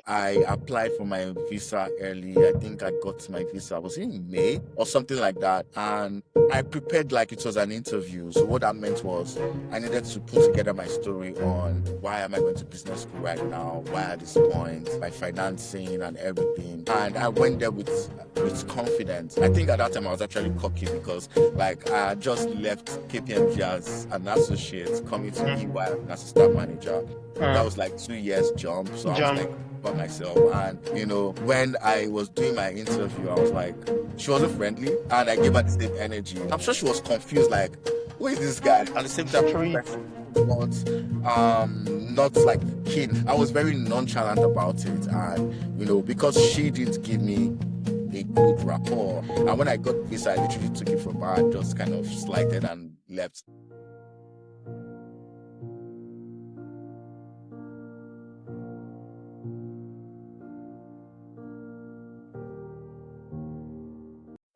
I applied for my visa early. I think I got my visa, was it in May or something like that? And I prepared like it was an interview. So what that meant was I needed to put together my story on why am I going to business school right now? Why at this point? My financing and everything. And I went there with confidence. I think at that time I was actually cocky because like I had just left KPMG as an associate coming to EY as an assistant manager. That was like 2 years jump. So I was like, John. by myself. And when I was doing my interview, I was like, she wasn't friendly, and I gave her the same energy. I'm sure she was confused, like, who is this guy? At the same time, Street. not like keen. I was very nonchalant about it, and because she didn't give me a good rapport. And when I got this, I literally took it from her, just kind of slighted and left.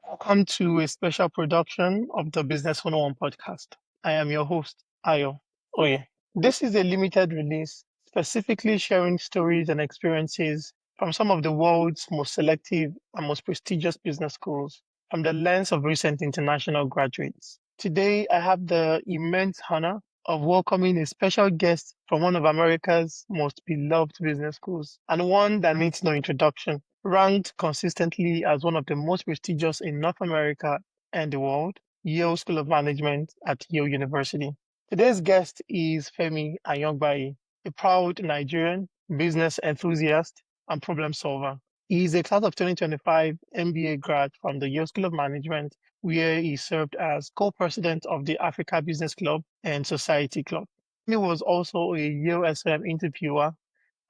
Welcome to a special production of the Business 101 podcast. I am your host, Ayo. Oh yeah. This is a limited release, specifically sharing stories and experiences from some of the world's most selective and most prestigious business schools from the lens of recent international graduates. Today, I have the immense honor of welcoming a special guest from one of America's most beloved business schools, and one that needs no introduction. Ranked consistently as one of the most prestigious in North America and the world, Yale School of Management at Yale University. Today's guest is Femi Ayangbayi, a proud Nigerian business enthusiast and problem solver. He is a class of 2025 MBA grad from the Yale School of Management, where he served as co-president of the Africa Business Club and Society Club. He was also a Yale SOM interviewer,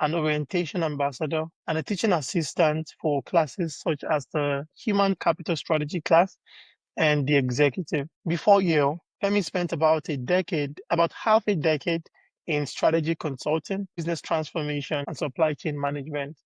an orientation ambassador, and a teaching assistant for classes such as the Human Capital Strategy class and the executive. Before Yale, Femi spent about half a decade in strategy consulting, business transformation, and supply chain management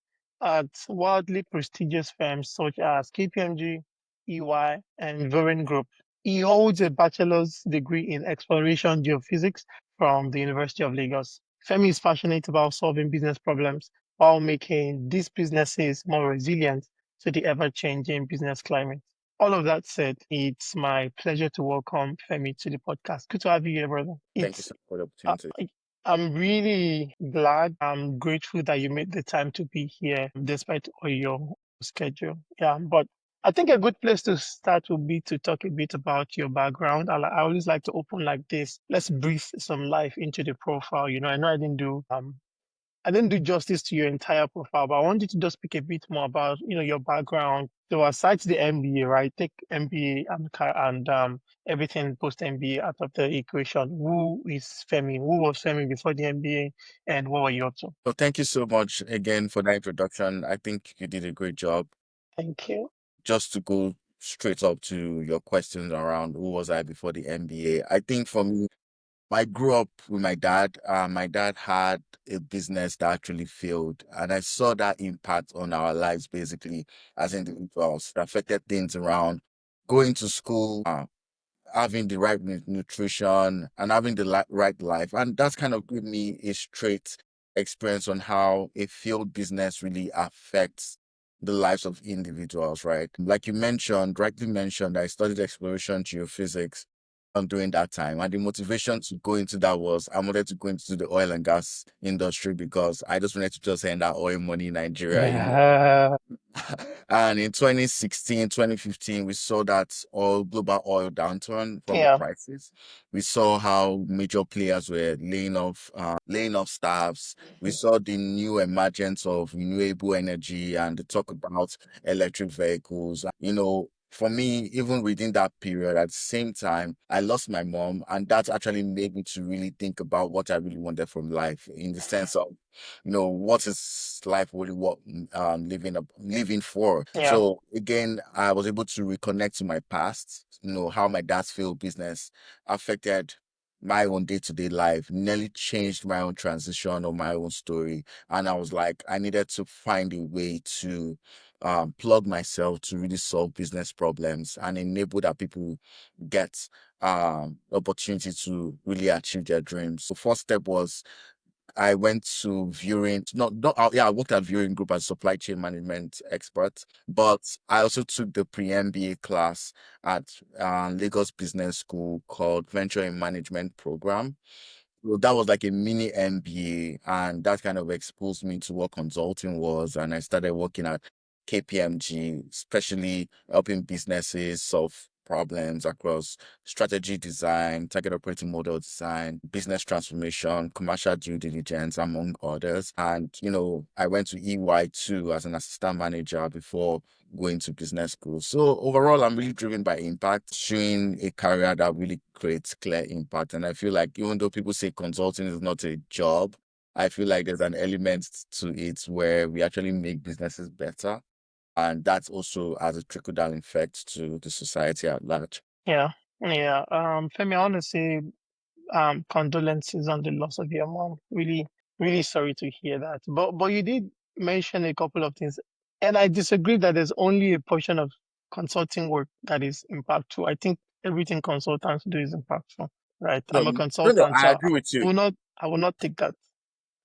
at wildly prestigious firms such as KPMG, EY, and Vurin Group. He holds a bachelor's degree in exploration geophysics from the University of Lagos. Femi is passionate about solving business problems while making these businesses more resilient to the ever-changing business climate. All of that said, it's my pleasure to welcome Femi to the podcast. Good to have you here, brother. Thank you It's so much for the uh, opportunity. I'm really glad. I'm grateful that you made the time to be here despite all your schedule. Yeah, but I think a good place to start would be to talk a bit about your background. I always like to open like this. Let's breathe some life into the profile. I know I didn't do justice to your entire profile, but I want you to just speak a bit more about, your background. So aside the MBA, right? Take MBA and everything post MBA out of the equation. Who is Femi? Who was Femi before the MBA, and what were you up to? So thank you so much again for that introduction. I think you did a great job. Thank you. Just to go straight up to your questions around who was I before the MBA, I think for me, I grew up with my dad. My dad had a business that actually failed, and I saw that impact on our lives basically as individuals. It affected things around going to school, having the right nutrition, and having the right life. And that's kind of given me a straight experience on how a failed business really affects the lives of individuals, right? Like you mentioned, rightly mentioned, I studied exploration geophysics during that time. And the motivation to go into that was I wanted to go into the oil and gas industry because I just wanted to just earn that oil money in Nigeria. Yeah. And in 2016, 2015, we saw that global oil downturn from the Yeah. prices. We saw how major players were laying off staffs. We saw the new emergence of renewable energy and the talk about electric vehicles. For me, even within that period, at the same time, I lost my mom, and that actually made me to really think about what I really wanted from life in the sense of what is life really what living for. Yeah. So again, I was able to reconnect to my past, how my dad's field business affected my own day-to-day life, nearly changed my own transition or my own story. And I was like, I needed to find a way to plug myself to really solve business problems and enable that people get opportunity to really achieve their dreams. So first step was I went to Vurin, yeah, I worked at Vurin Group as supply chain management expert, but I also took the pre-MBA class at Lagos Business School called Venture in Management Program. So that was like a mini MBA, and that kind of exposed me to what consulting was. And I started working at KPMG, especially helping businesses solve problems across strategy design, target operating model design, business transformation, commercial due diligence, among others. And, I went to EY too as an assistant manager before going to business school. So overall, I'm really driven by impact, showing a career that really creates clear impact. And I feel like even though people say consulting is not a job, I feel like there's an element to it where we actually make businesses better. And that also has a trickle down effect to the society at large. Yeah, yeah. Femi, I want to say condolences on the loss of your mom. Really, really sorry to hear that. But you did mention a couple of things, and I disagree that there's only a portion of consulting work that is impactful. I think everything consultants do is impactful, right? No, I'm a no, no, consultant, I so agree with you. I will not take that.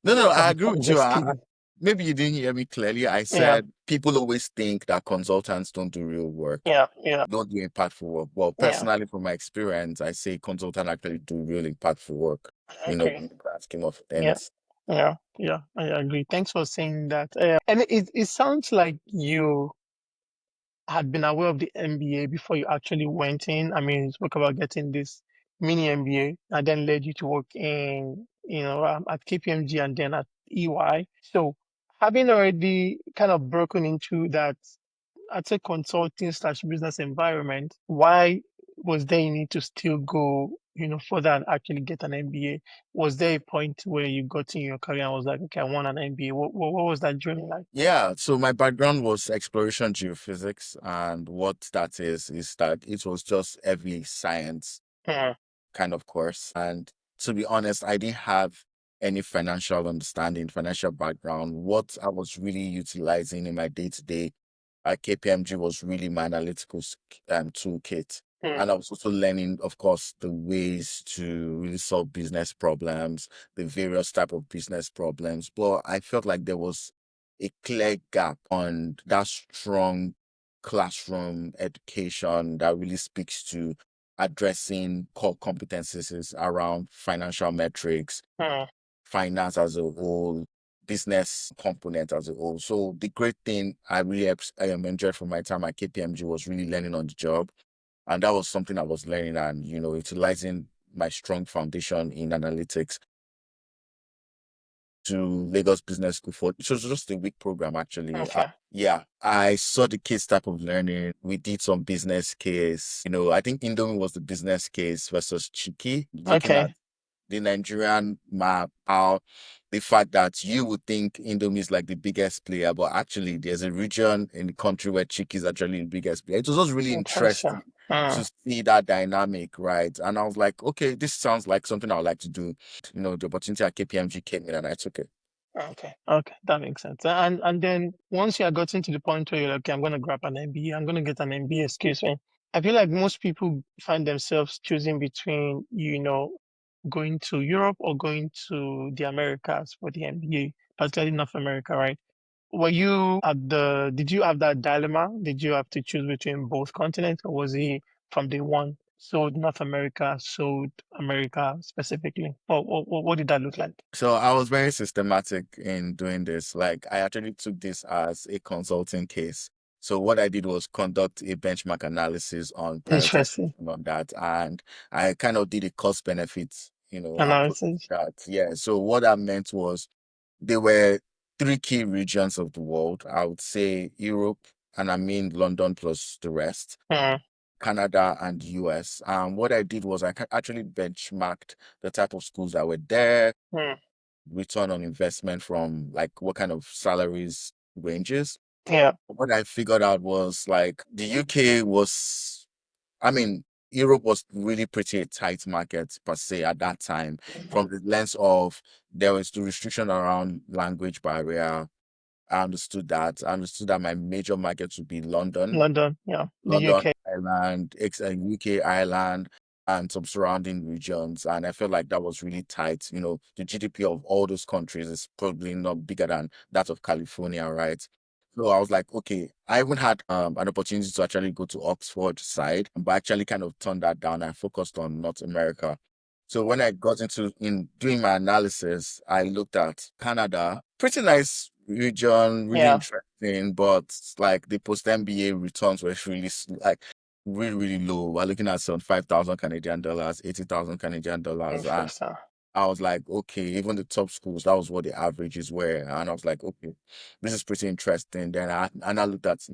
No, no, I agree I'm with you. just kidding. Maybe you didn't hear me clearly. I Yeah, said people always think that consultants don't do real work, yeah, yeah, don't do impactful work. Well, yeah. personally, from my experience, I say consultants actually do real impactful work, I agree. in the grand scheme of Yeah, things. yeah, yeah. I agree. Thanks for saying that. And it sounds like you had been aware of the MBA before you actually went in. I mean, you spoke about getting this mini MBA and then led you to work in, at KPMG and then at EY. So having already kind of broken into that, I'd say consulting slash business environment, why was there a need to still go, further and actually get an MBA? Was there a point where you got in your career and was like, okay, I want an MBA? What was that journey like? Yeah, so my background was exploration geophysics, and what that is that it was just heavy science Mm, kind of course. And to be honest, I didn't have any financial understanding, financial background. What I was really utilizing in my day to day at KPMG was really my analytical toolkit. mm, And I was also learning, of course, the ways to really solve business problems, the various type of business problems. But I felt like there was a clear gap on that strong classroom education that really speaks to addressing core competencies around financial metrics, mm, finance as a whole, business component as a whole. So the great thing I really enjoyed from my time at KPMG was really learning on the job. And that was something I was learning and, utilizing my strong foundation in analytics to Lagos Business School for it was just a week program actually. okay. Yeah, I saw the kids type of learning. We did some business case. I think Indomie was the business case versus Chiki, looking at Okay. the Nigerian map, how the fact that you would think Indomie is like the biggest player, but actually there's a region in the country where Chiki is actually the biggest player. It was just really Interesting. interesting to see that dynamic, right? And I was like, okay, this sounds like something I would like to do. The opportunity at KPMG came in and I took it. Okay. Okay. That makes sense. And then once you are gotten to the point where you're like, okay, I'm gonna grab an MBA, I'm gonna get an MBA, excuse me. I feel like most people find themselves choosing between, going to Europe or going to the Americas for the MBA, particularly North America, right? Did you have that dilemma? Did you have to choose between both continents, or was it from day one? Sold North America, sold America specifically? What did that look like? So I was very systematic in doing this. Like I actually took this as a consulting case. So what I did was conduct a benchmark analysis on Interesting prioritization on that. And I kind of did a cost benefits, approach to analysis. that. Yeah. So what that meant was there were three key regions of the world. I would say Europe, and I mean London plus the rest, Mm, Canada and US. What I did was I actually benchmarked the type of schools that were there, mm, return on investment from like what kind of salaries ranges. yeah. What I figured out was like the UK was, I mean, Europe was really pretty a tight market per se at that time from the lens of there was the restriction around language barrier. I understood that. I understood that my major markets would be London, London, yeah. The London, UK. Ireland, UK, Ireland. and some surrounding regions. And I felt like that was really tight. The GDP of all those countries is probably not bigger than that of California, right? So I was like, okay, I even had an opportunity to actually go to Oxford side, but I actually kind of turned that down. I focused on North America. So when I got into in doing my analysis, I looked at Canada, pretty nice region, really Yeah, interesting, but like the post MBA returns were really like really, really low. We're looking at some 5,000 Canadian dollars, 80,000 Canadian dollars. And interesting. I was like, okay, even the top schools, that was what the averages were. And I was like, okay, this is pretty interesting. Then I looked at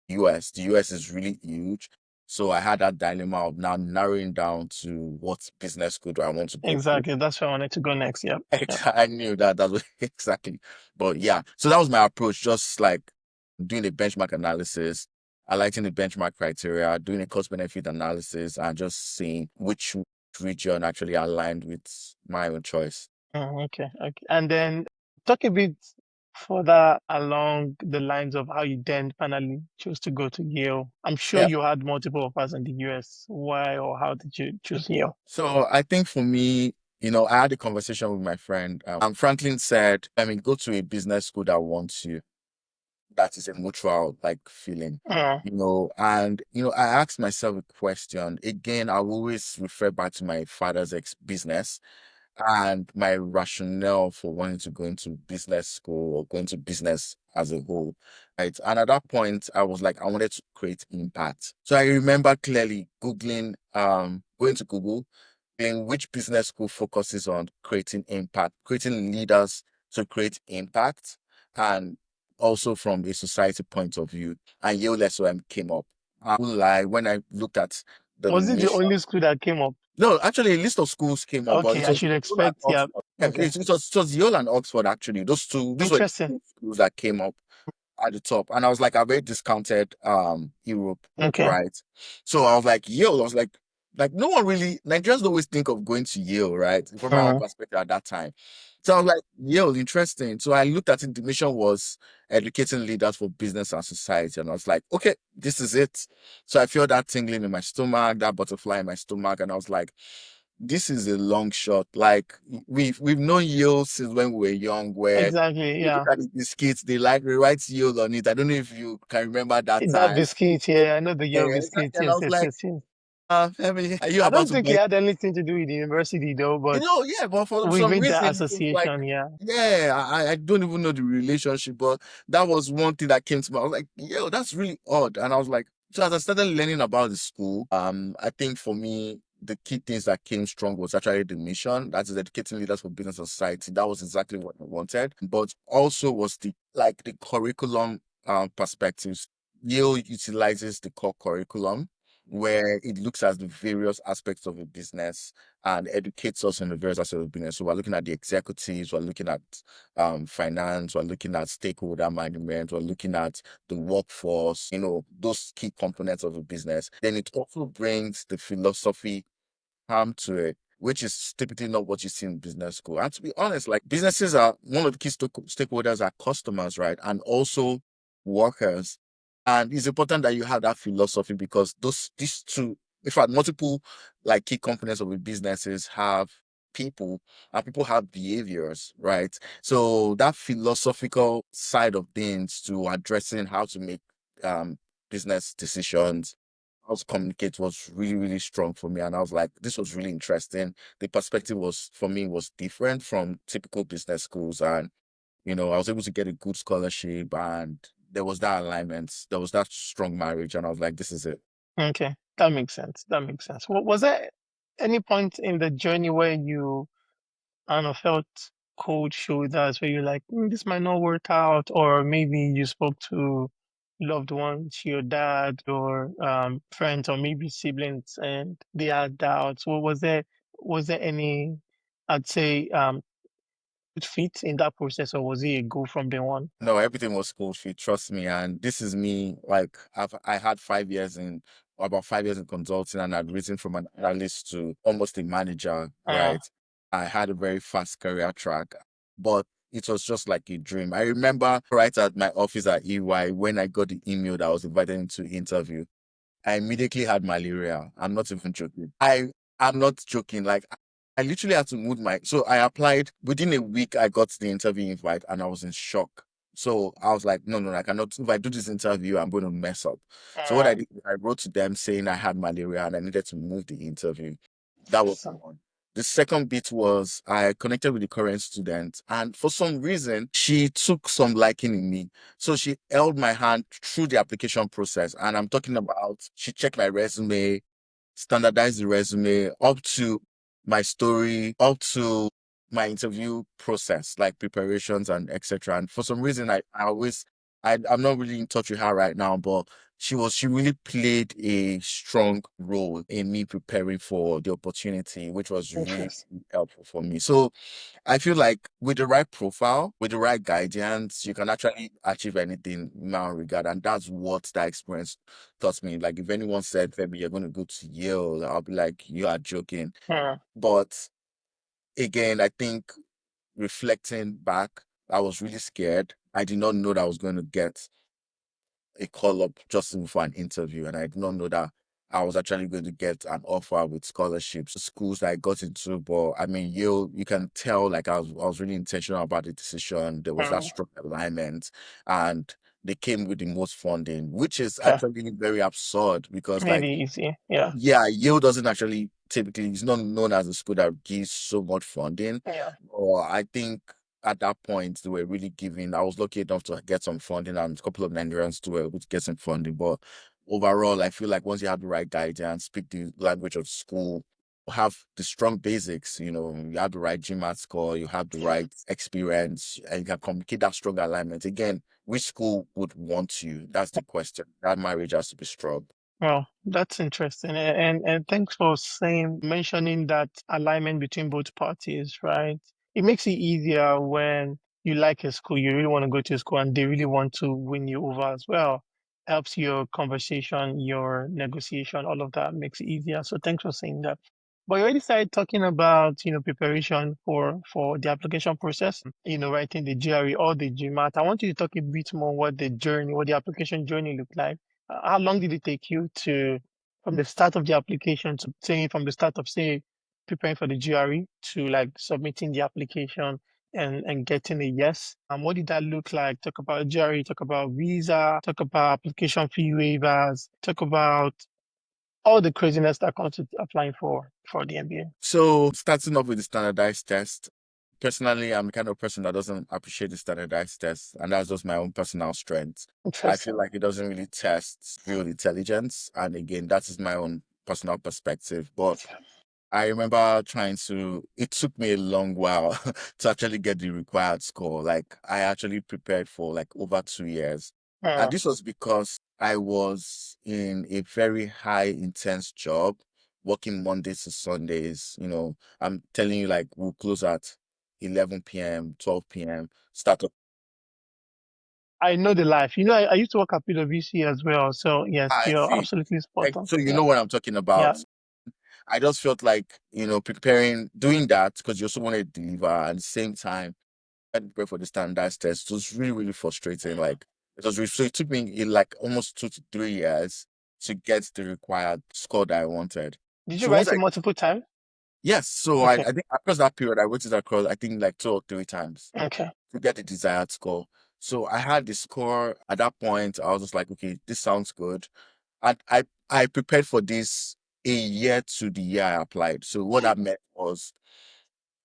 US. The US is really huge. So I had that dilemma of now narrowing down to what business school do I want to go to. Exactly. That's where I wanted to go next. Yep. Yep. I knew that was exactly. But yeah, so that was my approach, just like doing a benchmark analysis, highlighting the benchmark criteria, doing a cost benefit analysis, and just seeing which region actually aligned with my own choice. Okay. Okay. And then talk a bit further along the lines of how you then finally chose to go to Yale. I'm sure Yeah. you had multiple offers in the US. Why or how did you choose Yale? So I think for me, I had a conversation with my friend, and Franklin said, I mean, go to a business school that wants you. That is a mutual like feeling. Uh, And I asked myself a question. Again, I always refer back to my father's ex business and my rationale for wanting to go into business school or go into business as a whole. Right. And at that point, I was like, I wanted to create impact. So I remember clearly Googling, going to Google, in which business school focuses on creating impact, creating leaders to create impact, and also from a society point of view. And Yale SOM came up. I won't lie, when I looked at the was it the mission, only school that came up? no, actually, a list of schools came up, but Okay, it I was should Yale and expect. Yeah. Oxford. Yeah, Okay. it was Yale and Oxford, actually. Those were the Interesting. two schools that came up at the top. And I was like, I very discounted Europe, Okay. right? So I was like, Yale, I was like no one really Nigerians always think of going to Yale, right? From my own Mm, perspective at that time. So I was like, Yale, interesting. So I looked at it, the mission was educating leaders for business and society. And I was like, okay, this is it. So I feel that tingling in my stomach, that butterfly in my stomach, and I was like, this is a long shot. Like we've known Yale since when we were young, where exactly. you look Yeah. at the biscuits, they like rewrite Yale on it. I don't know if you can remember that That time. biscuit. Yeah, I know the Yeah, Yale biscuit. exactly. And I Yes. was Yes. like, Yes. Yes. Femi, are you I about don't to think it buy? had anything to do with the university though, but Yeah, but for we some made the reason, it was like, association. Yeah. yeah, I don't even know the relationship, but that was one thing that came to me. I was like, yo, that's really odd. And I was like, so as I started learning about the school, I think for me, the key things that came strong was actually the mission. That is educating leaders for business and society. That was exactly what I wanted. But also was the curriculum perspectives. Yale utilizes the core curriculum where it looks at the various aspects of a business and educates us in the various aspects of business. So we're looking at the executives, we're looking at finance, we're looking at stakeholder management, we're looking at the workforce, those key components of a business. Then it also brings the philosophy to it, which is typically not what you see in business school. And to be honest, like businesses are one of the key stakeholders are customers, right? And also workers. And it's important that you have that philosophy because these two, in fact, multiple like key components of the businesses have people and people have behaviors, right? So that philosophical side of things to addressing how to make business decisions, how to communicate was really, really strong for me. And I was like, this was really interesting. The perspective was, for me, was different from typical business schools. And, I was able to get a good scholarship and there was that alignment. There was that strong marriage. And I was like, this is it. Okay. That makes sense. That makes sense. Was there any point in the journey where you I don't know, felt cold shoulders where you're like, this might not work out, or maybe you spoke to loved ones, your dad or friends, or maybe siblings, and they had doubts. Well, was there any, I'd say, good fit in that process, or was it a go from day one? No, everything was cool. She trust me. And this is me. Like I had 5 years in about 5 years in consulting and I'd risen from an analyst to almost a manager, Uh, right? I had a very fast career track, but it was just like a dream. I remember right at my office at EY when I got the email that I was invited into interview. I immediately had malaria. I'm not even joking. I I'm not joking. Like I literally had to move my so I applied within a week I got the interview invite and I was in shock. So I was like, no, no, I cannot. If I do this interview, I'm going to mess up. So what I Mm, did, I wrote to them saying I had malaria and I needed to move the interview. That was interesting. one. The second bit was I connected with the current student, and for some reason, she took some liking in me. So she held my hand through the application process. And I'm talking about she checked my resume, standardize the resume up to my story, up to my interview process, like preparations and etc. And for some reason, I always, I'm not really in touch with her right now, but she really played a strong role in me preparing for the opportunity, which was really Interesting. helpful for me. So I feel like with the right profile, with the right guidance, you can actually achieve anything in that regard. And that's what that experience taught me. Like if anyone said, Femi, you're going to go to Yale, I'll be like, you are joking. Mm, But again, I think reflecting back, I was really scared. I did not know that I was going to get a call up just even for an interview, and I did not know that I was actually going to get an offer with scholarships, schools that I got into. But I mean, you can tell like I was really intentional about the decision. There was that mm, strong alignment, and they came with the most funding, which is okay. actually very absurd because Made like it easy. Yeah. yeah, Yale doesn't actually typically, it's not known as a school that gives so much funding. Yeah. Or I think at that point they were really giving. I was lucky enough to get some funding, and a couple of Nigerians too were able to get some funding. But overall, I feel like once you have the right guidance, speak the language of school, have the strong basics, you have the right GMAT score, you have the right experience, and you can communicate that strong alignment. Again, which school would want you? That's the question. That marriage has to be strong. Well, that's interesting. And thanks for mentioning that alignment between both parties, right? It makes it easier when you like a school, you really want to go to a school and they really want to win you over as well. Helps your conversation, your negotiation, all of that makes it easier. So thanks for saying that. But you already started talking about, preparation for the application process, writing the GRE or the GMAT. I want you to talk a bit more what the application journey looked like. How long did it take you from the start of the application to saying from the start of say preparing for the GRE to like submitting the application and getting a yes? What did that look like? Talk about GRE, talk about visa, talk about application fee waivers, talk about all the craziness that comes with applying for the MBA. So starting off with the standardized test, personally, I'm the kind of person that doesn't appreciate the standardized test, and that's just my own personal strength. I feel Interesting. like it doesn't really test real intelligence, and again, that is my own personal perspective. But I remember trying to, it took me a long while to actually get the required score. Like I actually prepared for like over 2 years. And Uh, this was because I was in a very high intense job, working Mondays to Sundays. I'm telling you, like we'll close at 11 p.m., 12 p.m., start up. I know the life. I used to work at PwC as well. So yes, I you're see. absolutely spot on. So you Yeah. know what I'm talking Yeah. about. I just felt like, preparing, doing that because you also want to deliver at the same time had to prepare for the standards test. It was really, really frustrating. Like it was really, so it took me like almost 2 to 3 years to get the required score that I wanted. Did you So once write it I multiple times? yes, so I Okay. think across that period I wrote it across I think like 2 or 3 times Okay. to get the desired score. So I had the score at that point. I was just like, okay, this sounds good. And I prepared for this a year to the year I applied. So what that meant was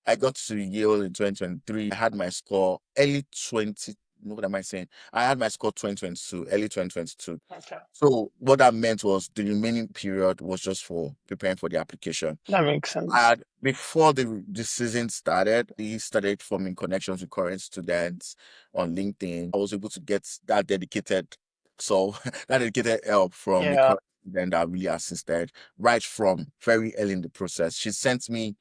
I got to Yale in 2023. I had my score early 20. No, what am I saying? I had my score 2022, early 2022. Okay. So what that meant was the remaining period was just for preparing for the application. That makes sense. I had before the season started, we started forming connections with current students on LinkedIn. I was able to get that dedicated so that dedicated help from a Yeah. current student that really assisted right from very early in the process. She sent me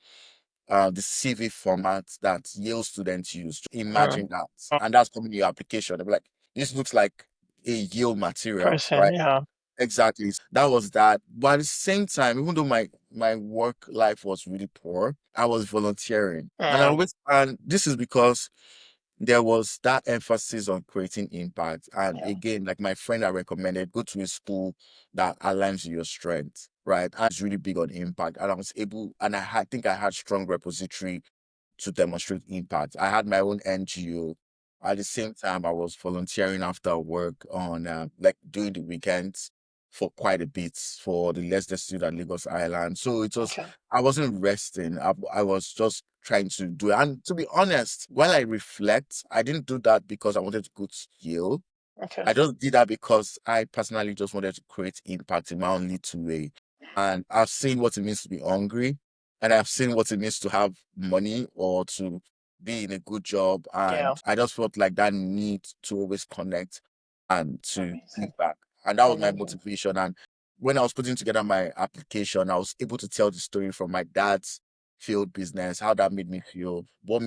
the CV format that Yale students use. Uh, Imagine that. And that's coming in your application. They're like, this looks like a Yale material, person. right? Yeah. Exactly. That was that. But at the same time, even though my work life was really poor, I was volunteering. And Uh, and this is because there was that emphasis on creating impact. And Yeah. again, like my friend I recommended, go to a school that aligns with your strengths, right? I was really big on impact, and I was able, and think I had strong repository to demonstrate impact. I had my own NGO. At the same time, I was volunteering after work on like during the weekends for quite a bit for the Less Destitute at Lagos Island. So it was, Okay. I wasn't resting. I was just trying to do it. And to be honest, while I reflect, I didn't do that because I wanted to go to Yale. Okay. I just did that because I personally just wanted to create impact in my own little way. And I've seen what it means to be hungry, and I've seen what it means to have money or to be in a good job. Yeah. And I just felt like that need to always connect and to Amazing. give back. And that was my Amazing. motivation. And when I was putting together my application, I was able to tell the story from my dad's field business, how that made me feel, what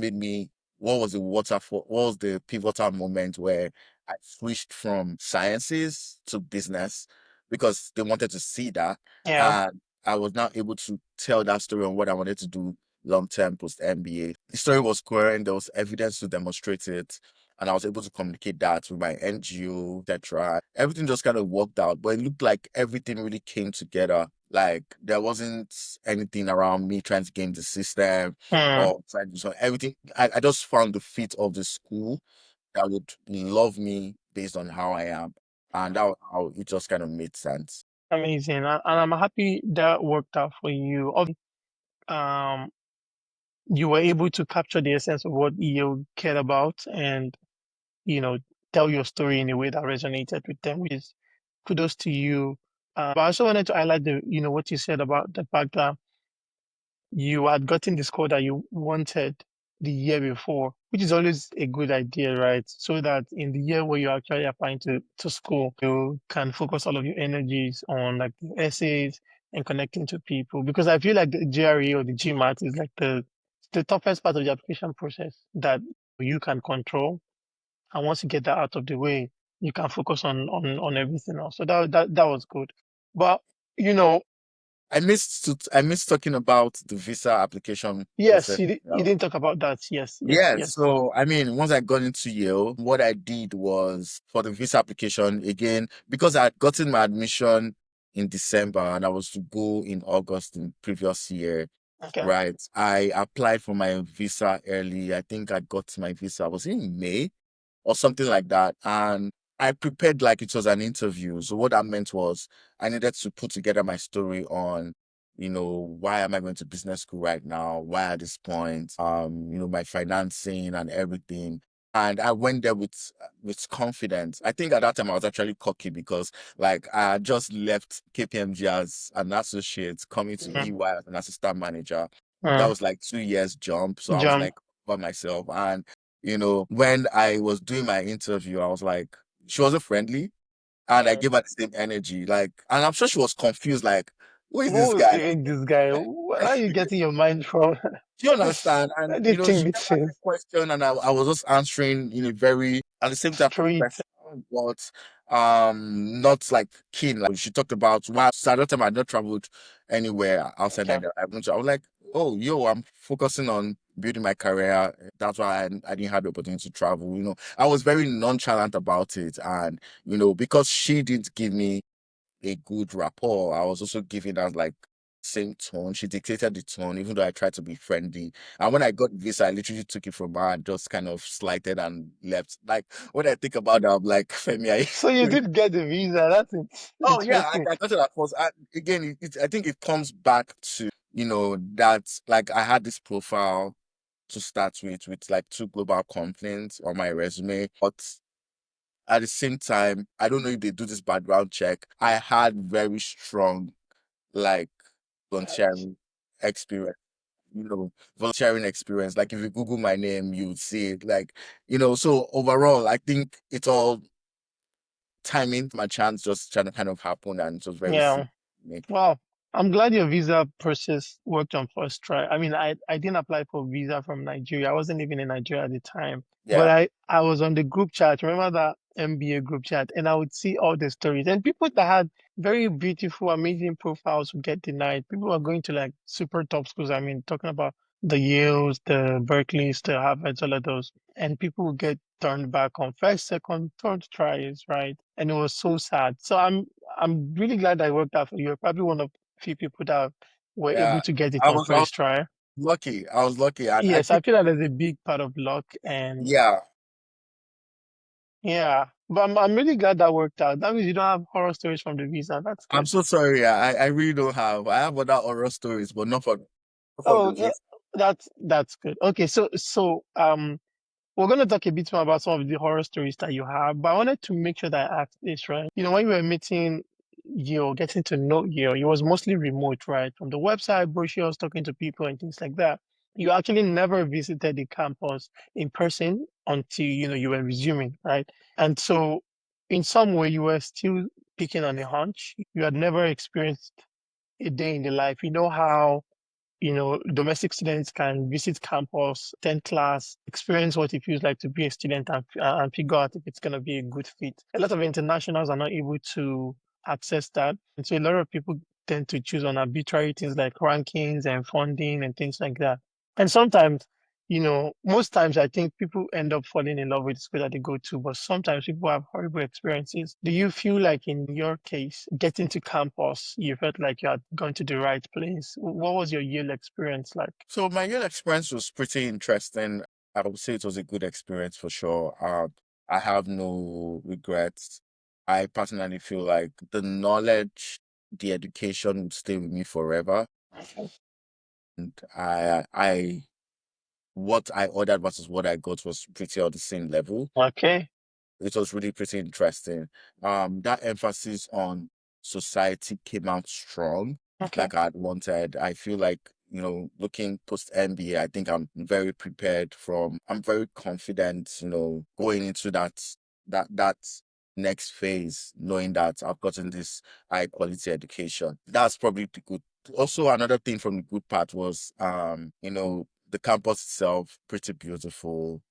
was the waterfall, what was the pivotal moment where I switched from sciences to business because they wanted to see that. Yeah. And I was now able to tell that story on what I wanted to do long term post MBA. The story was coherent, there was evidence to demonstrate it. And I was able to communicate that with my NGO, etc. Everything just kind of worked out, but it looked like everything really came together. Like there wasn't anything around me trying to game the system Hmm. or trying to do something. Everything, I just found the fit of the school that would love me based on how I am. And that was how it just kind of made sense. Amazing. And I'm happy that worked out for you. Um, you were able to capture the essence of what you cared about and, you know, tell your story in a way that resonated with them, which is kudos to you. But I also wanted to highlight what you said about the fact that you had gotten the score that you wanted the year before, which is always a good idea, right? So that in the year where you're actually applying to school, you can focus all of your energies on like your essays and connecting to people. Because I feel like the GRE or the GMAT is like the toughest part of the application process that you can control. And once you get that out of the way, you can focus on everything else. So that was good. But you know, I missed talking about the visa application yes, process. you didn't talk about that. Yes, yes, Yeah, yes. so I mean, once I got into Yale, what I did was for the visa application again, because I had gotten my admission in December and I was to go in August in previous year, Okay. right? I applied for my visa early. I think I got my visa, was it in May or something like that. And I prepared like it was an interview. So what that meant was I needed to put together my story on, why am I going to business school right now? Why at this point? My financing and everything. And I went there with confidence. I think at that time I was actually cocky because like I had just left KPMG as an associate, coming to Mhm. EY as an assistant manager. That Mm. was like 2 years jump. So I was John. like by myself. And when I was doing my interview, I was like, she wasn't friendly, and I Mm. gave her the same energy. Like, and I'm sure she was confused, like, who is this Who guy? is this guy? Where are you getting your mind from? Do you understand? Where And did think she this kept asking is questions, and I was just answering in a very at the same time street? professional, but not like keen. Like she talked about why so at that time I had not traveled anywhere outside Okay. Nigeria. I was like, oh, yo, I'm focusing on building my career. That's why I didn't have the opportunity to travel. I was very nonchalant about it, and because she didn't give me a good rapport. I was also giving her like same tone. She dictated the tone, even though I tried to be friendly. And when I got visa, I literally took it from her and just kind of slighted and left. Like when I think about that, I'm like, Femi, So you did get the visa. That's oh yeah, interesting. I got it at first. Again, I think it comes back to that like I had this profile to start with like two global companies on my resume, but at the same time, I don't know if they do this background check. I had very strong like volunteering experience, volunteering experience. Like if you Google my name, you would see it. Like, so overall, I think it's all timing, my chance just trying to kind of happen and it was very Yeah. simple. Wow. I'm glad your visa process worked on first try. I mean, I didn't apply for visa from Nigeria. I wasn't even in Nigeria at the time. But Yeah. I was on the group chat. Remember that MBA group chat? And I would see all the stories. And people that had very beautiful, amazing profiles would get denied. People are going to like super top schools. I mean, talking about the Yales, the Berkeleys, the Harvards, all of those. And people will get turned back on first, second, third tries, right? And it was so sad. So I'm really glad I worked out for you. You're probably one of the few people that were able Yeah, to get it I on was first try. lucky. I was lucky. And I Yes, I think, feel like there's a big part of luck and yeah, yeah. But I'm really glad that worked out. That means you don't have horror stories from the visa. That's I'm good. so sorry. I really don't have. I have other horror stories, but not from the Oh, visa. that's good. Okay, so we're going to talk a bit more about some of the horror stories that you have, but I wanted to make sure that I asked this, right? When you were meeting you, getting to know you, it was mostly remote, right? From the website, brochures, talking to people and things like that. You actually never visited the campus in person until, you were resuming, right? And so in some way, you were still picking on a hunch. You had never experienced a day in the life. You know how domestic students can visit campus, attend class, experience what it feels like to be a student and figure out if it's going to be a good fit. A lot of internationals are not able to access that. And so a lot of people tend to choose on arbitrary things like rankings and funding and things like that. And sometimes, most times I think people end up falling in love with the school that they go to, but sometimes people have horrible experiences. Do you feel like in your case, getting to campus, you felt like you had gone to the right place? What was your Yale experience like? So my Yale experience was pretty interesting. I would say it was a good experience for sure. I have no regrets. I personally feel like the knowledge, the education would stay with me forever. And what I ordered versus what I got was pretty on the same level. Okay. It was really pretty interesting. That emphasis on society came out strong, Okay. like I'd wanted. I feel like, looking post MBA, I think I'm very confident, going into that next phase, knowing that I've gotten this high quality education. That's probably the good. Also, another thing from the good part was, the campus itself, pretty beautiful.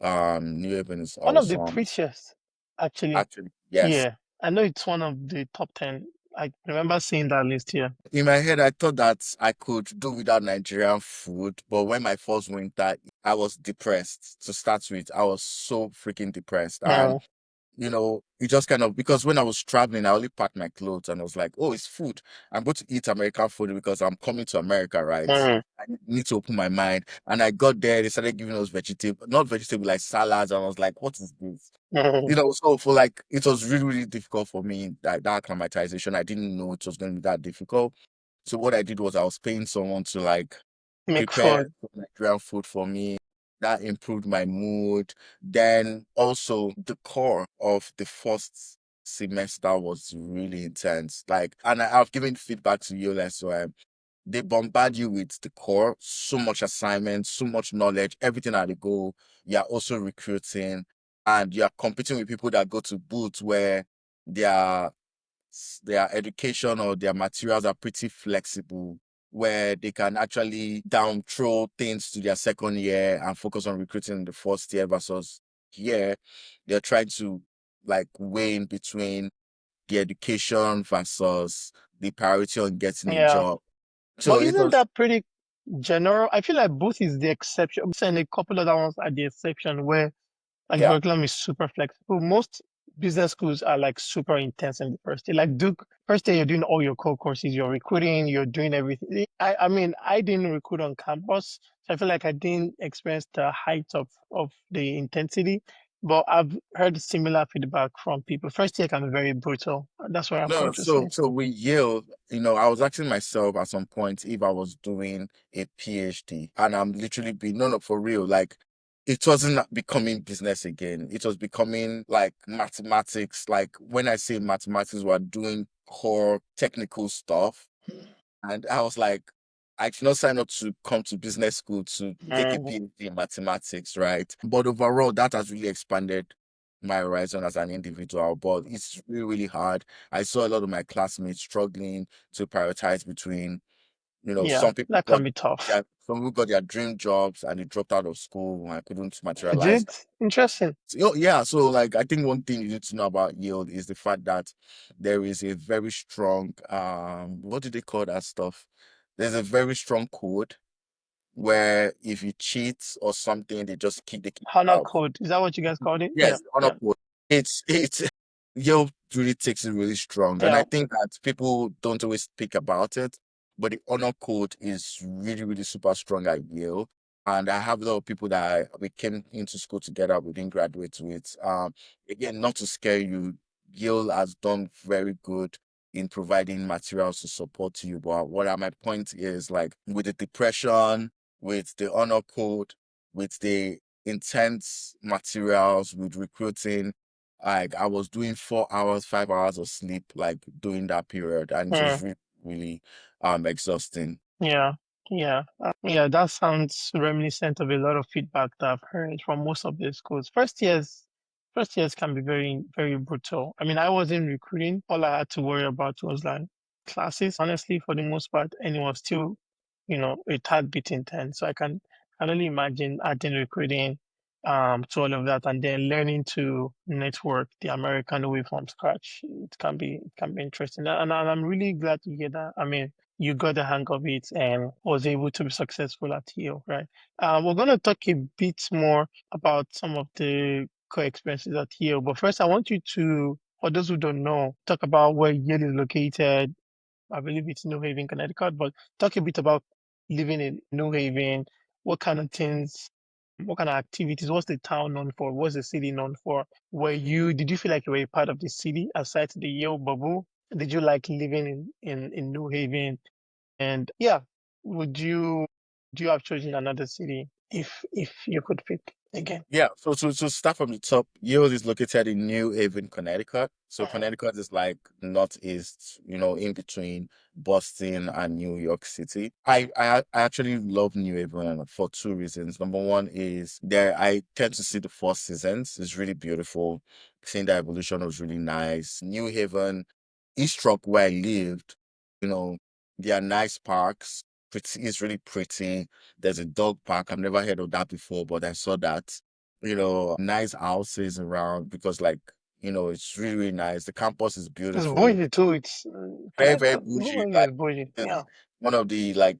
New Haven is One of the awesome. prettiest, actually. Actually, yes. Yeah. I know it's one of the top 10. I remember seeing that list here. In my head, I thought that I could do without Nigerian food, but when my first winter, I was depressed to start with. I was so freaking depressed. And, No. it just kind of, because when I was traveling, I only packed my clothes and I was like, oh, it's food. I'm going to eat American food because I'm coming to America, right? Mm, I need to open my mind. And I got there, they started giving us vegetable, not vegetable, like salads. And I was like, what is this? mm. So for like, it was really, really difficult for me, that acclimatization. I didn't know it was going to be that difficult. So what I did was I was paying someone to like Make prepare food. some Nigerian food for me. That improved my mood. Then also the core of the first semester was really intense. Like, and I've given feedback to you, so they bombard you with the core, so much assignments, so much knowledge, everything at the go. You're also recruiting and you're competing with people that go to booths where their their education or their materials are pretty flexible, where they can actually down throw things to their second year and focus on recruiting in the first year versus here. They're trying to like weigh in between the education versus the priority on getting a Yeah. job. But So it isn't was that pretty general? I feel like both is the exception, and a couple other ones are the exception where like the yeah. curriculum is super flexible. Most business schools are like super intense in the first day. Like Duke, first day you're doing all your core courses, you're recruiting, you're doing everything. I mean, I didn't recruit on campus, so I feel like I didn't experience the height of the intensity. But I've heard similar feedback from people. First year can be very brutal. That's what I've No, come to say. so we Yale, I was asking myself at some point if I was doing a PhD, and I'm literally being no, no, for real. Like, it wasn't becoming business again. It was becoming like mathematics. Like when I say mathematics, we're doing core technical stuff. And I was like, I did not sign up to come to business school to take a Mm, PhD in mathematics, right? But overall, that has really expanded my horizon as an individual. But it's really, really hard. I saw a lot of my classmates struggling to prioritize between, yeah, some people that can be tough. some people got their dream jobs and they dropped out of school and couldn't I materialize. did. Interesting. So, yeah, so like I think one thing you need to know about yield is the fact that there is a very strong what do they call that stuff? There's a very strong code where if you cheat or something, they keep you Honor out. code. Is that what you guys called it? Yeah. Yes, honor Yeah. code. It's Yale really takes it really strong, and I Yeah. think that people don't always speak about it, but the honor code is really really super strong at Yale. And I have a lot of people that we came into school together, we didn't graduate with. Again, not to scare you, Yale has done very good in providing materials to support you. But my point is, like, with the depression, with the honor code, with the intense materials, with recruiting. Like, I was doing 4 hours, 5 hours of sleep, like during that period, and it was Mm. really, really exhausting. Yeah. Yeah. Yeah. That sounds reminiscent of a lot of feedback that I've heard from most of the schools. First years can be very, very brutal. I mean, I was in recruiting. All I had to worry about was like classes, honestly, for the most part, and it was still, a tad bit intense. So I can only imagine adding recruiting to all of that and then learning to network the American way from scratch. It can be interesting. And I'm really glad to hear that. I mean, you got the hang of it and was able to be successful at Yale, right? We're going to talk a bit more about some of the core experiences at Yale, but first I want you to, for those who don't know, talk about where Yale is located. I believe it's New Haven, Connecticut, but talk a bit about living in New Haven. What kind of things, what kind of activities, what's the town known for? What's the city known for? Did you feel like you were a part of the city aside the Yale bubble? Did you like living in New Haven? And yeah, would you do you have chosen another city if you could pick again? Yeah, so to start from the top, Yale is located in New Haven, Connecticut. So Mhm. Connecticut is like northeast, in between Boston and New York City. I actually love New Haven for two reasons. Number one is there I tend to see the four seasons. It's really beautiful. Seeing the evolution was really nice. New Haven, East Rock where I lived, you know, there are nice parks. It's really pretty. There's a dog park. I've never heard of that before, but I saw that. Nice houses around because, like, it's really, really nice. The campus is It's beautiful, bougie too. It's very, very Connecticut. bougie. Louisville Like, is bougie. Yeah, it's one of the, like,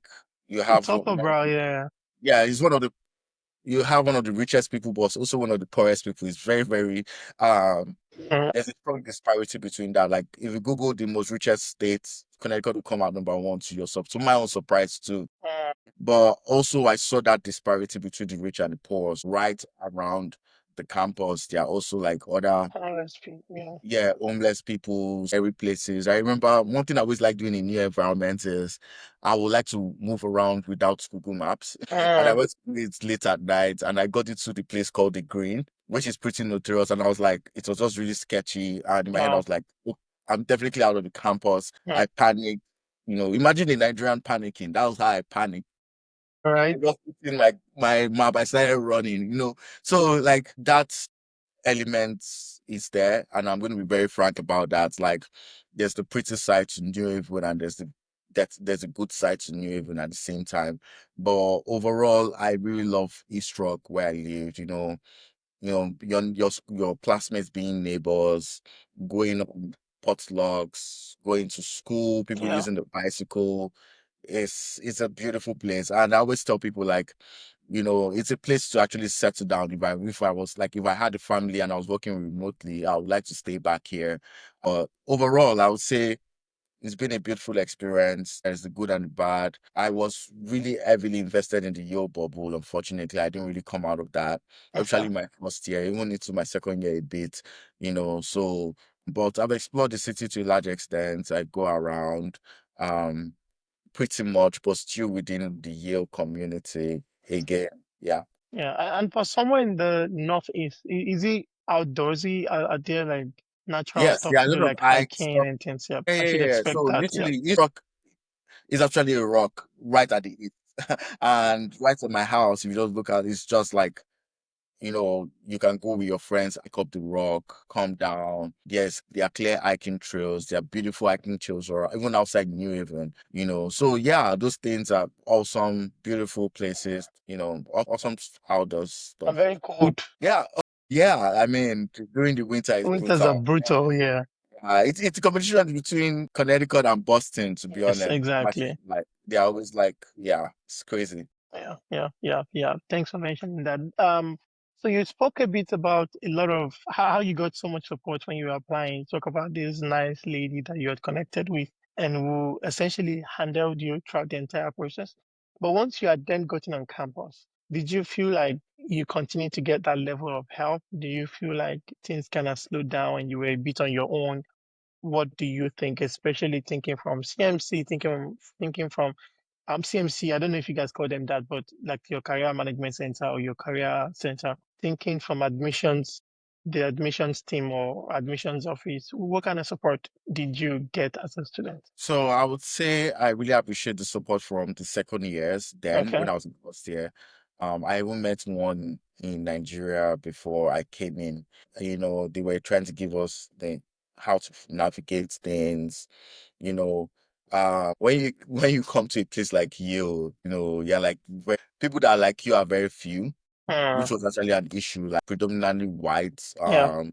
you it's have, upper brow. Yeah. yeah, it's one of the, you have one of the richest people, but also one of the poorest people. It's very, very, um, Mhm. there's a strong disparity between that. Like, if you Google the most richest states, Connecticut will come out number one to yourself. To my own surprise, too. Mm. But also, I saw that disparity between the rich and the poor right around the campus. There are also like other, RSP. Yeah. yeah, homeless people, scary places. I remember one thing I always like doing in new environments is I would like to move around without Google Maps. And I Mm. was it's late at night and I got into the place called the Green, which is pretty notorious. And I was like, it was just really sketchy. And in my head, I Wow. was like, oh, I'm definitely out of the campus. Mm. I panicked. Imagine a Nigerian panicking. That was how I panicked. All I right. just put in like my map, I started running. So like that element is there, and I'm going to be very frank about that. Like, there's the pretty side to New Haven, and there's a good side to New Haven at the same time. But overall, I really love East Rock where I lived. Your classmates being neighbors, going on potlucks, going to school, people Yeah. using the bicycle. It's a beautiful place, and I always tell people like, it's a place to actually settle down. If I had a family and I was working remotely, I would like to stay back here. But overall, I would say it's been a beautiful experience. There's the good and the bad. I was really heavily invested in the Yale bubble. Unfortunately, I didn't really come out of that, Okay. especially my first year, even into my second year a bit, So, but I've explored the city to a large extent. I go around, um, pretty much, but still within the Yale community again. Yeah. Yeah. And for somewhere in the northeast, is it outdoorsy? Are there like natural Yes, stuff yeah, a to do, lot of like hikes. hiking and things? Yeah. Yeah, I yeah, should yeah. expect So that. Yeah. literally, East Rock is actually a rock right at the east. And right at my house, if you just look at it, it's just like, you can go with your friends, hike up the rock, come down. Yes, there are clear hiking trails. There are beautiful hiking trails, or even outside New Haven. So yeah, those things are awesome, beautiful places, awesome outdoors And stuff. very cold. Yeah, yeah. I mean, during the winter, it's Winters are brutal. brutal. Yeah. It's a competition between Connecticut and Boston, to be Yes, honest. exactly. Like they're always like, yeah, it's crazy. Yeah. Thanks for mentioning that. So you spoke a bit about a lot of how you got so much support when you were applying. Talk about this nice lady that you had connected with and who essentially handled you throughout the entire process. But once you had then gotten on campus, did you feel like you continued to get that level of help? Do you feel like things kind of slowed down and you were a bit on your own? What do you think, especially thinking from CMC, thinking from CMC, I don't know if you guys call them that, but like your career management center or your career center, thinking from admissions, the admissions team or admissions office, what kind of support did you get as a student? So I would say I really appreciate the support from the second years then Okay. when I was in first year. I even met one in Nigeria before I came in. They were trying to give us the how to navigate things, you know. When you come to a place like Yale, you're like people that are like you are very few, Hmm. which was actually an issue, like predominantly white. Yeah.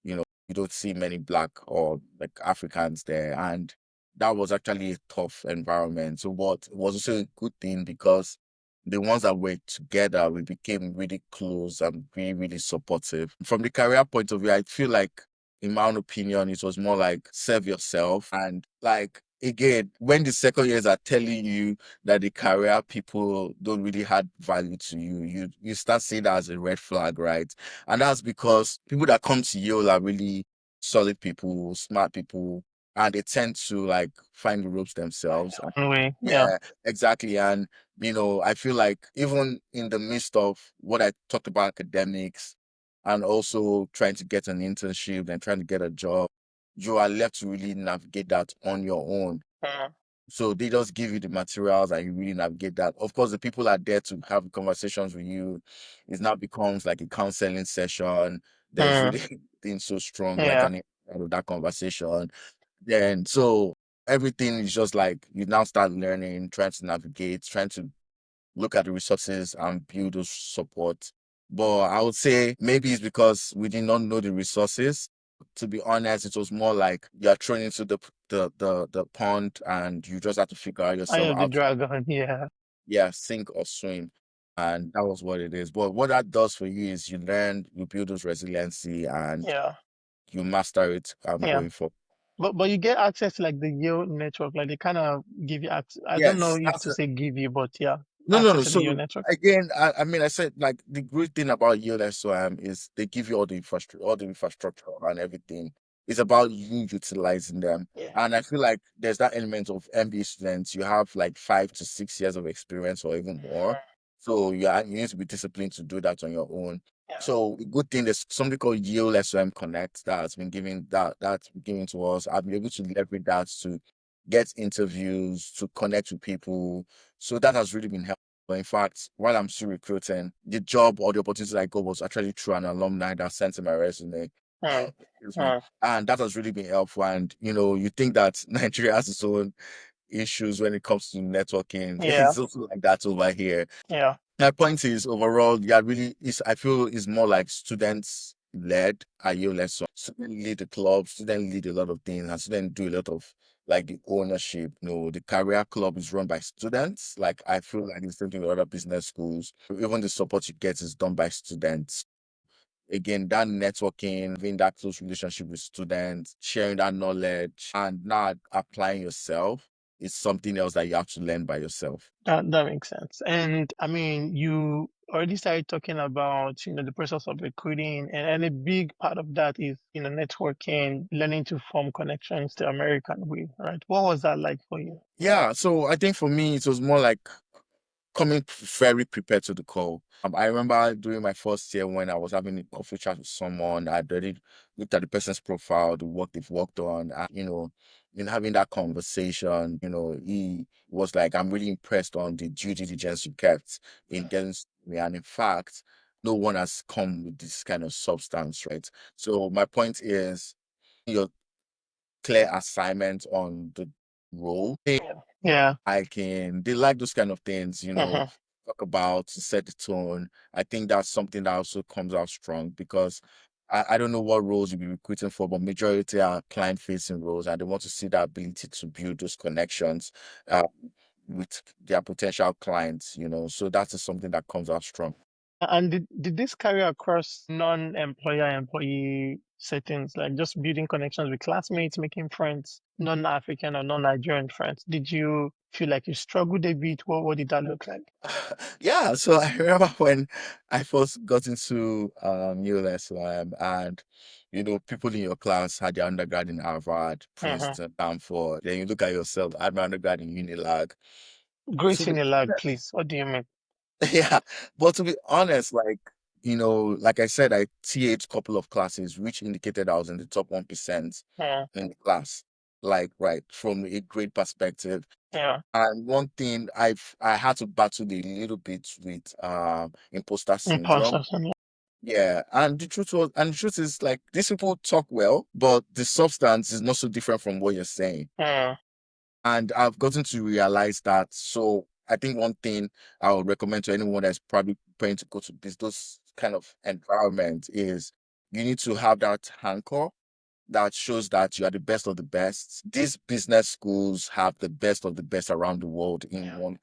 You don't see many black or like Africans there, and that was actually a tough environment. So, what was also a good thing because the ones that were together, we became really close and really, really supportive. From the career point of view, I feel like, in my own opinion, it was more like serve yourself and like. Again, when the second years are telling you that the career people don't really add value to you, you start seeing that as a red flag, right? And that's because people that come to Yale are really solid people, smart people, and they tend to like find the ropes themselves. And One way. Yeah. yeah, exactly. And I feel like even in the midst of what I talked about academics and also trying to get an internship and trying to get a job, you are left to really navigate that on your own. Hmm. So they just give you the materials and you really navigate that. Of course, the people are there to have conversations with you. It now becomes like a counseling session. There's Hmm. really things so strong, like Yeah. an out of that conversation. Then so everything is just like you now start learning, trying to navigate, trying to look at the resources and build those support. But I would say maybe it's because we did not know the resources. To be honest, it was more like you're thrown into the pond and you just have to figure out Eye yourself of the out. dragon. Yeah. Yeah, sink or swim. And that was what it is. But what that does for you is you learn, you build those resiliency and Yeah. you master it Yeah. going forward. But you get access to like the Yale network, like they kind of give you access. I don't know Yes, if that's to say give you, but yeah, No, no, no. access to the Yale So network. again, I mean, I said like the great thing about Yale SOM is they give you all the infrastructure and everything. It's about you utilizing them. Yeah. And I feel like there's that element of MBA students. You have like 5 to 6 years of experience or even more. So you need to be disciplined to do that on your own. Yeah. So the good thing there's something called Yale SOM Connect that's been given to us. I've been able to leverage that to get interviews, to connect with people. So that has really been helpful. But in fact, while I'm still recruiting, the job or the opportunity I got was actually through an alumni that sent in my resume. Mm, Excuse me. mm, And that has really been helpful. And you think that Nigeria has its own issues when it comes to networking. yeah. It's also like that over here. Yeah. My point is overall, yeah, really is I feel is more like students led at Yale lesson. Students lead the club, students lead a lot of things, and students do a lot of like the ownership. The career club is run by students. Like I feel like the same thing with other business schools. Even the support you get is done by students. Again, that networking, having that close relationship with students, sharing that knowledge, and not applying yourself is something else that you have to learn by yourself. That makes sense. And I mean, you already started talking about, the process of recruiting, and a big part of that is, networking, learning to form connections the American way, right? What was that like for you? Yeah, so I think for me, it was more like coming very prepared to the call. I remember during my first year when I was having a coffee chat with someone, I'd already looked at the person's profile, the work they've worked on, and, in having that conversation, he was like, I'm really impressed on the due diligence you kept in getting me. And in fact, no one has come with this kind of substance, right? So my point is your clear assignment on the role Yeah. they like those kind of things, Hmm. talk about to set the tone. I think that's something that also comes out strong because I don't know what roles you'll be recruiting for, but majority are client facing roles and they want to see that ability to build those connections. Uh, with their potential clients, so that is something that comes out strong. And did this carry across non-employer employee settings, like just building connections with classmates, making friends, non-African or non-Nigerian friends? Did you feel like you struggled a bit? What did that look like? Yeah, so I remember when I first got into Yale SOM, and people in your class had their undergrad in Harvard, Uh-huh. Princeton, Stanford. Then you look at yourself, I had my undergrad in Unilag. Great So in a lag, please. What do you mean? yeah, but to be honest, like, like I said, I TA'd a couple of classes, which indicated I was in the top 1% Yeah, in the class, like, right, from a grade perspective. yeah. And one thing I had to battle a little bit with imposter syndrome. Imposter syndrome. Yeah, and the truth is, like, these people talk well, but the substance is not so different from what you're saying. Yeah, And I've gotten to realize that. So I think one thing I would recommend to anyone that's probably planning to go to those kind of environment is you need to have that anchor that shows that you are the best of the best. These business schools have the best of the best around the world in yeah. one.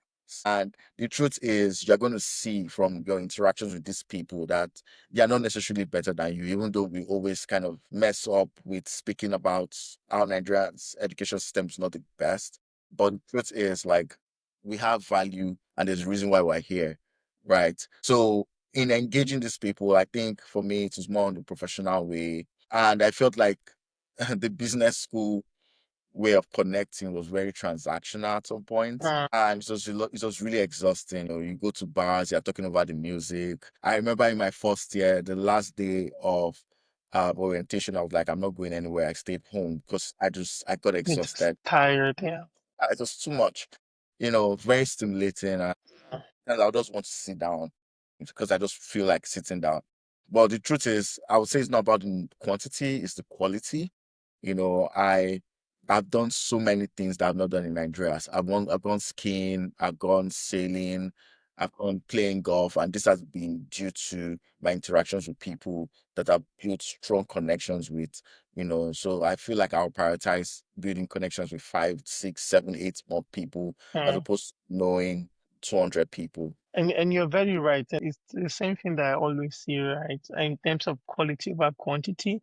And the truth is, you're going to see from your interactions with these people that they are not necessarily better than you, even though we always kind of mess up with speaking about our Nigeria's education system is not the best. But the truth is, like, we have value and there's a reason why we're here, right? So, in engaging these people, I think for me, it was more on the professional way. And I felt like the business school way of connecting was very transactional at some point. Uh, And it was really exhausting. You go to bars, you're talking about the music. I remember in my first year, the last day of orientation, I was like, I'm not going anywhere. I stayed home because I got you're just exhausted. tired. Yeah. It was too much, very stimulating. And I just want to sit down because I just feel like sitting down. But the truth is, I would say it's not about the quantity, it's the quality. You know, I I've done so many things that I've not done in Nigeria. I've gone skiing, I've gone sailing, I've gone playing golf, and this has been due to my interactions with people that I've built strong connections with. So I feel like I'll prioritize building connections with five, six, seven, eight more people as Uh, opposed to knowing 200 people. and you're very right. It's the same thing that I always see, right? In terms of quality over quantity,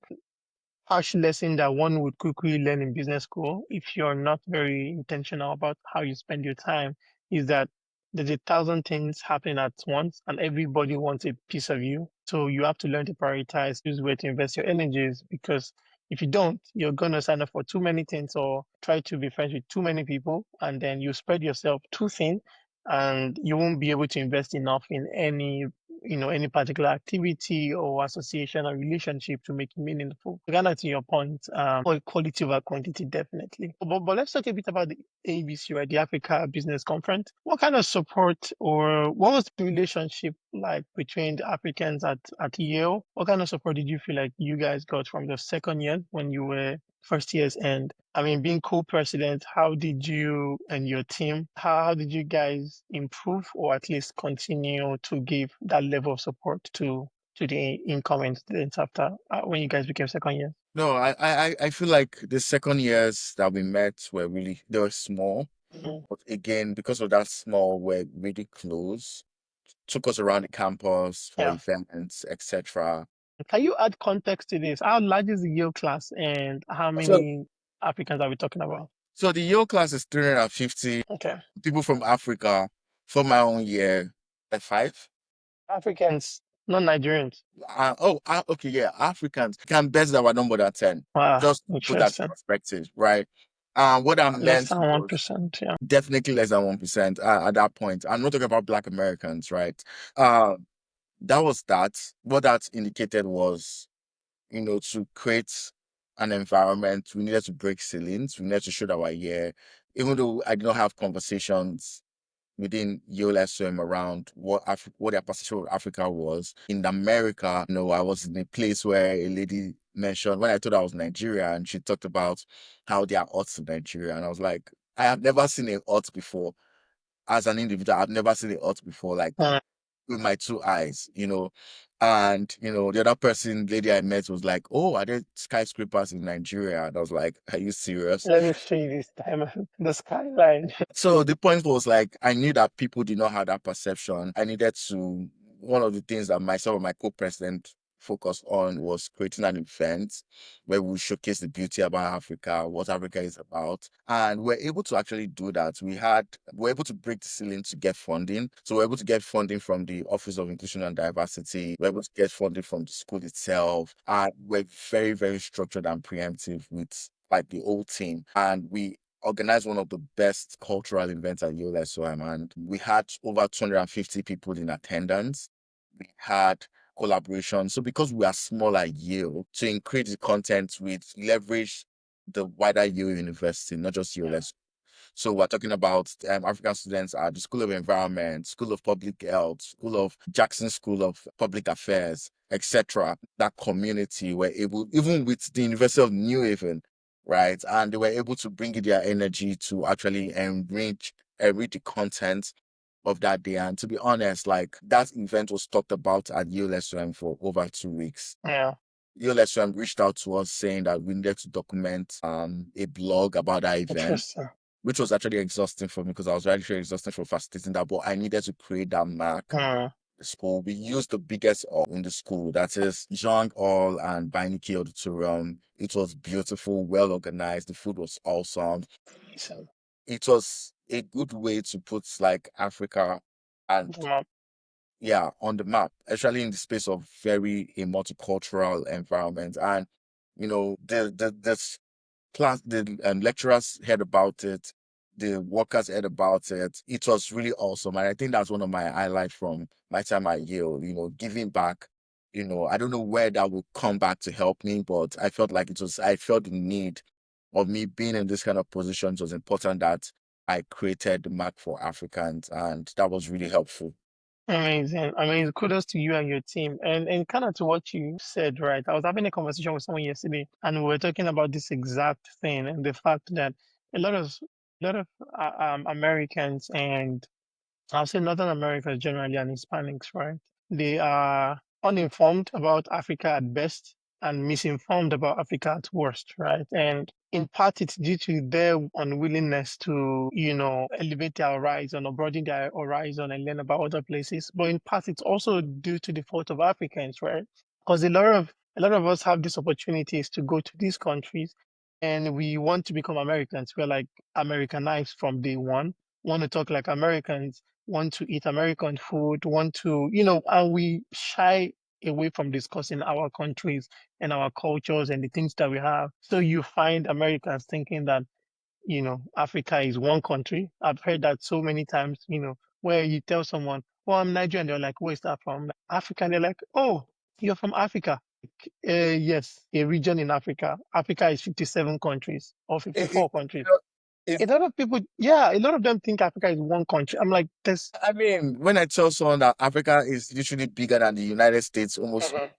harsh lesson that one would quickly learn in business school if you're not very intentional about how you spend your time is that there's a thousand things happening at once and everybody wants a piece of you. So you have to learn to prioritize, use where to invest your energies because if you don't, you're gonna sign up for too many things or try to be friends with too many people and then you spread yourself too thin and you won't be able to invest enough in any particular activity or association or relationship to make it meaningful. Ghana, to your point, quality over quantity, definitely. But let's talk a bit about the ABC, right? The Africa Business Conference. What kind of support or what was the relationship like between the Africans at Yale? What kind of support did you feel like you guys got from the second year when you were first year's end? I mean, being co-president, how did you and your team, how did you guys improve or at least continue to give that level of support to the incoming students after when you guys became second year? No, I feel like the second years that we met they were small, Mhm. but again, because of that small, we're really close. Took us around the campus for Yeah. events, etc. Can you add context to this? How large is the Yale class and how So, many Africans are we talking about? so the Yale class is 350 Okay. people from Africa for my own year, like five. Africans, not Nigerians. Okay, yeah, Africans can bet that we're not more than 10. Wow, Just to put that in interesting. perspective, right? What I Less meant than was 1%. Yeah. definitely less than 1% at that point. I'm not talking about Black Americans, right? Uh, that was that. What that indicated was, to create an environment, we needed to break ceilings. We needed to show that we're here. Even though I did not have conversations within Yale SOM around what their perception of Africa was. In America, I was in a place where a lady mentioned when I told her I was Nigerian, and she talked about how there are odds in Nigeria. And I was like, I have never seen a odds before. As an individual, I've never seen a odds before. Like, with my two eyes, and the other person, lady I met, was like, "Oh, are there skyscrapers in Nigeria?" And I was like, "Are you serious?" Let me show you this time the skyline. So the point was like, I knew that people did not have that perception. I needed to, one of the things that myself and my co-president focused on was creating an event where we showcase the beauty about Africa, what Africa is about. And we're able to actually do that. We're able to break the ceiling to get funding. So we're able to get funding from the Office of Inclusion and Diversity. We're able to get funding from the school itself. And we're very, very structured and preemptive with like the whole team. And we organized one of the best cultural events at Yale SOM, and we had over 250 people in attendance. We had collaboration. So because we are small at Yale, to increase the content, we leverage the wider Yale University, not just Yale. So we're talking about African students at the School of Environment, School of Public Health, School of Jackson School of Public Affairs, etc. That community were able, even with the University of New Haven, right? And they were able to bring in their energy to actually enrich the content of that day. And to be honest, like that event was talked about at ULSM for over 2 weeks. Yeah, ULSM reached out to us saying that we needed to document a blog about that event, interesting. which was actually exhausting for me because I was actually exhausted for facilitating that, but I needed to create that mark. Hmm. The school, we used the biggest hall in the school, that is Young Hall and Beinecke Auditorium. It was beautiful, well organized. The food was awesome. So, It was a good way to put like Africa and the map. yeah, on the map, especially in the space of very a multicultural environment. And the class, the lecturers heard about it, the workers heard about it. It was really awesome, and I think that's one of my highlights from my time at Yale. Giving back. I don't know where that will come back to help me, but I felt like it was. I felt the need of me being in this kind of position. It was important that I created the mark for Africans, and that was really helpful. Amazing. I mean, kudos to you and your team. And kind of to what you said, right? I was having a conversation with someone yesterday, and we were talking about this exact thing and the fact that a lot of Americans and I'll say Northern Americans generally and Hispanics, right? They are uninformed about Africa at best and misinformed about Africa at worst, right? And in part, it's due to their unwillingness to, elevate their horizon or broaden their horizon and learn about other places. But in part, it's also due to the fault of Africans, right? Because a lot of us have these opportunities to go to these countries, and we want to become Americans. We're like Americanized from day one, want to talk like Americans, want to eat American food, want to, and we shy away from discussing our countries and our cultures and the things that we have. So you find Americans thinking that, Africa is one country. I've heard that so many times, where you tell someone, "Oh, I'm Nigerian," they're like, "Where's that from?" Like, Africa, and they're like, "Oh, you're from Africa." Yes, a region in Africa. Africa is 57 countries or It, it, 54 countries. you know, it, A lot of people, yeah, a lot of them think Africa is one country. I'm like, this. I mean, when I tell someone that Africa is literally bigger than the United States, almost Mhm.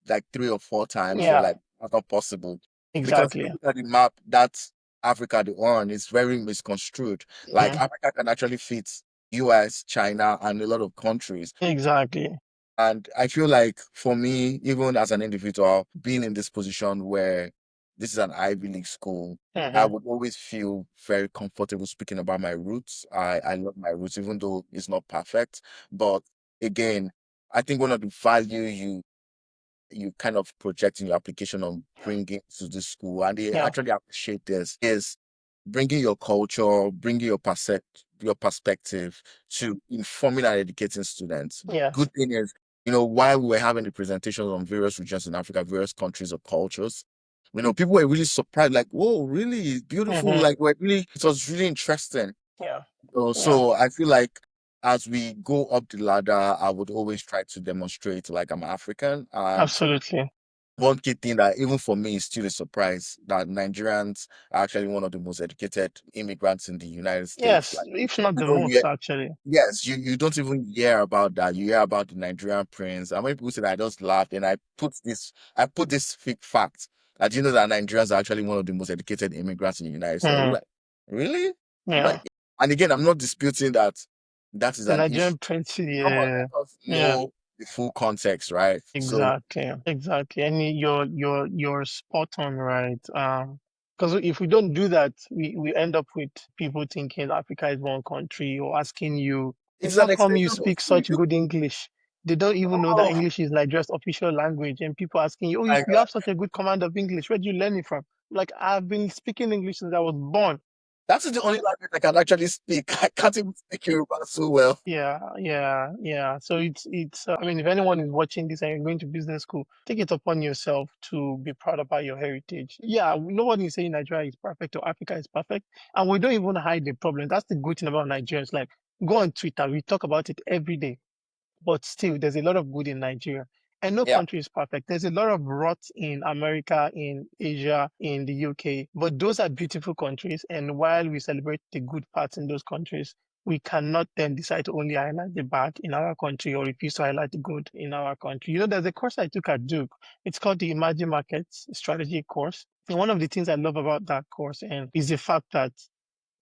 like 3 or 4 times, they're Yeah, like, that's not possible. Because if you exactly. look at the map, that's Africa, the one is very misconstrued. Like Mhm. Africa can actually fit US, China, and a lot of countries. Exactly. And I feel like for me, even as an individual, being in this position where this is an Ivy League school, I Mhm. would always feel very comfortable speaking about my roots. I love my roots, even though it's not perfect. But again, I think one of the value you kind of project in your application on bringing to the school, and they Yeah, actually appreciate this, is bringing your culture, bringing your perspective to informing and educating students. yes. Good thing is, while we were having the presentations on various regions in Africa, various countries or cultures, people were really surprised, like, whoa, really? It's beautiful. Mhm. Like, it was really interesting. Yeah, yeah, So I feel like as we go up the ladder, I would always try to demonstrate like I'm African. And absolutely. one key thing that even for me is still a surprise that Nigerians are actually one of the most educated immigrants in the United States. Yes, Like, if not you the know, most, actually. yes, you don't even hear about that. You hear about the Nigerian prince. And when people say that, I just laugh and I put this fake fact that you know that Nigerians are actually one of the most educated immigrants in the United States. We're Mm, like, really? I'm like, yeah, and again, I'm not disputing that that is The an issue. Nigerian prince, Come on, yeah, let us yeah. know the full context, right? So Exactly, exactly. And you're spot on, right? Because if we don't do that, we end up with people thinking Africa is one country or asking you, it's how an come you extension of speak such you. good English? They don't even know that Oh English is Nigeria's official language, and people asking you, oh, my you God. have such a good command of English. Where do you learn it from? Like, I've been speaking English since I was born. That is the only language I can actually speak. I can't even speak Yoruba so well. Yeah, yeah, yeah. So it's. I mean, if anyone is watching this and you're going to business school, take it upon yourself to be proud about your heritage. Yeah, nobody is saying Nigeria is perfect or Africa is perfect, and we don't even hide the problem. That's the good thing about Nigerians. Like, go on Twitter, we talk about it every day. But still, there's a lot of good in Nigeria. And no Yeah. country is perfect. There's a lot of rot in America, in Asia, in the UK. But those are beautiful countries. And while we celebrate the good parts in those countries, we cannot then decide to only highlight the bad in our country or refuse to highlight the good in our country. You know, there's a course I took at Duke. It's called the Emerging Markets Strategy course. And one of the things I love about that course and is the fact that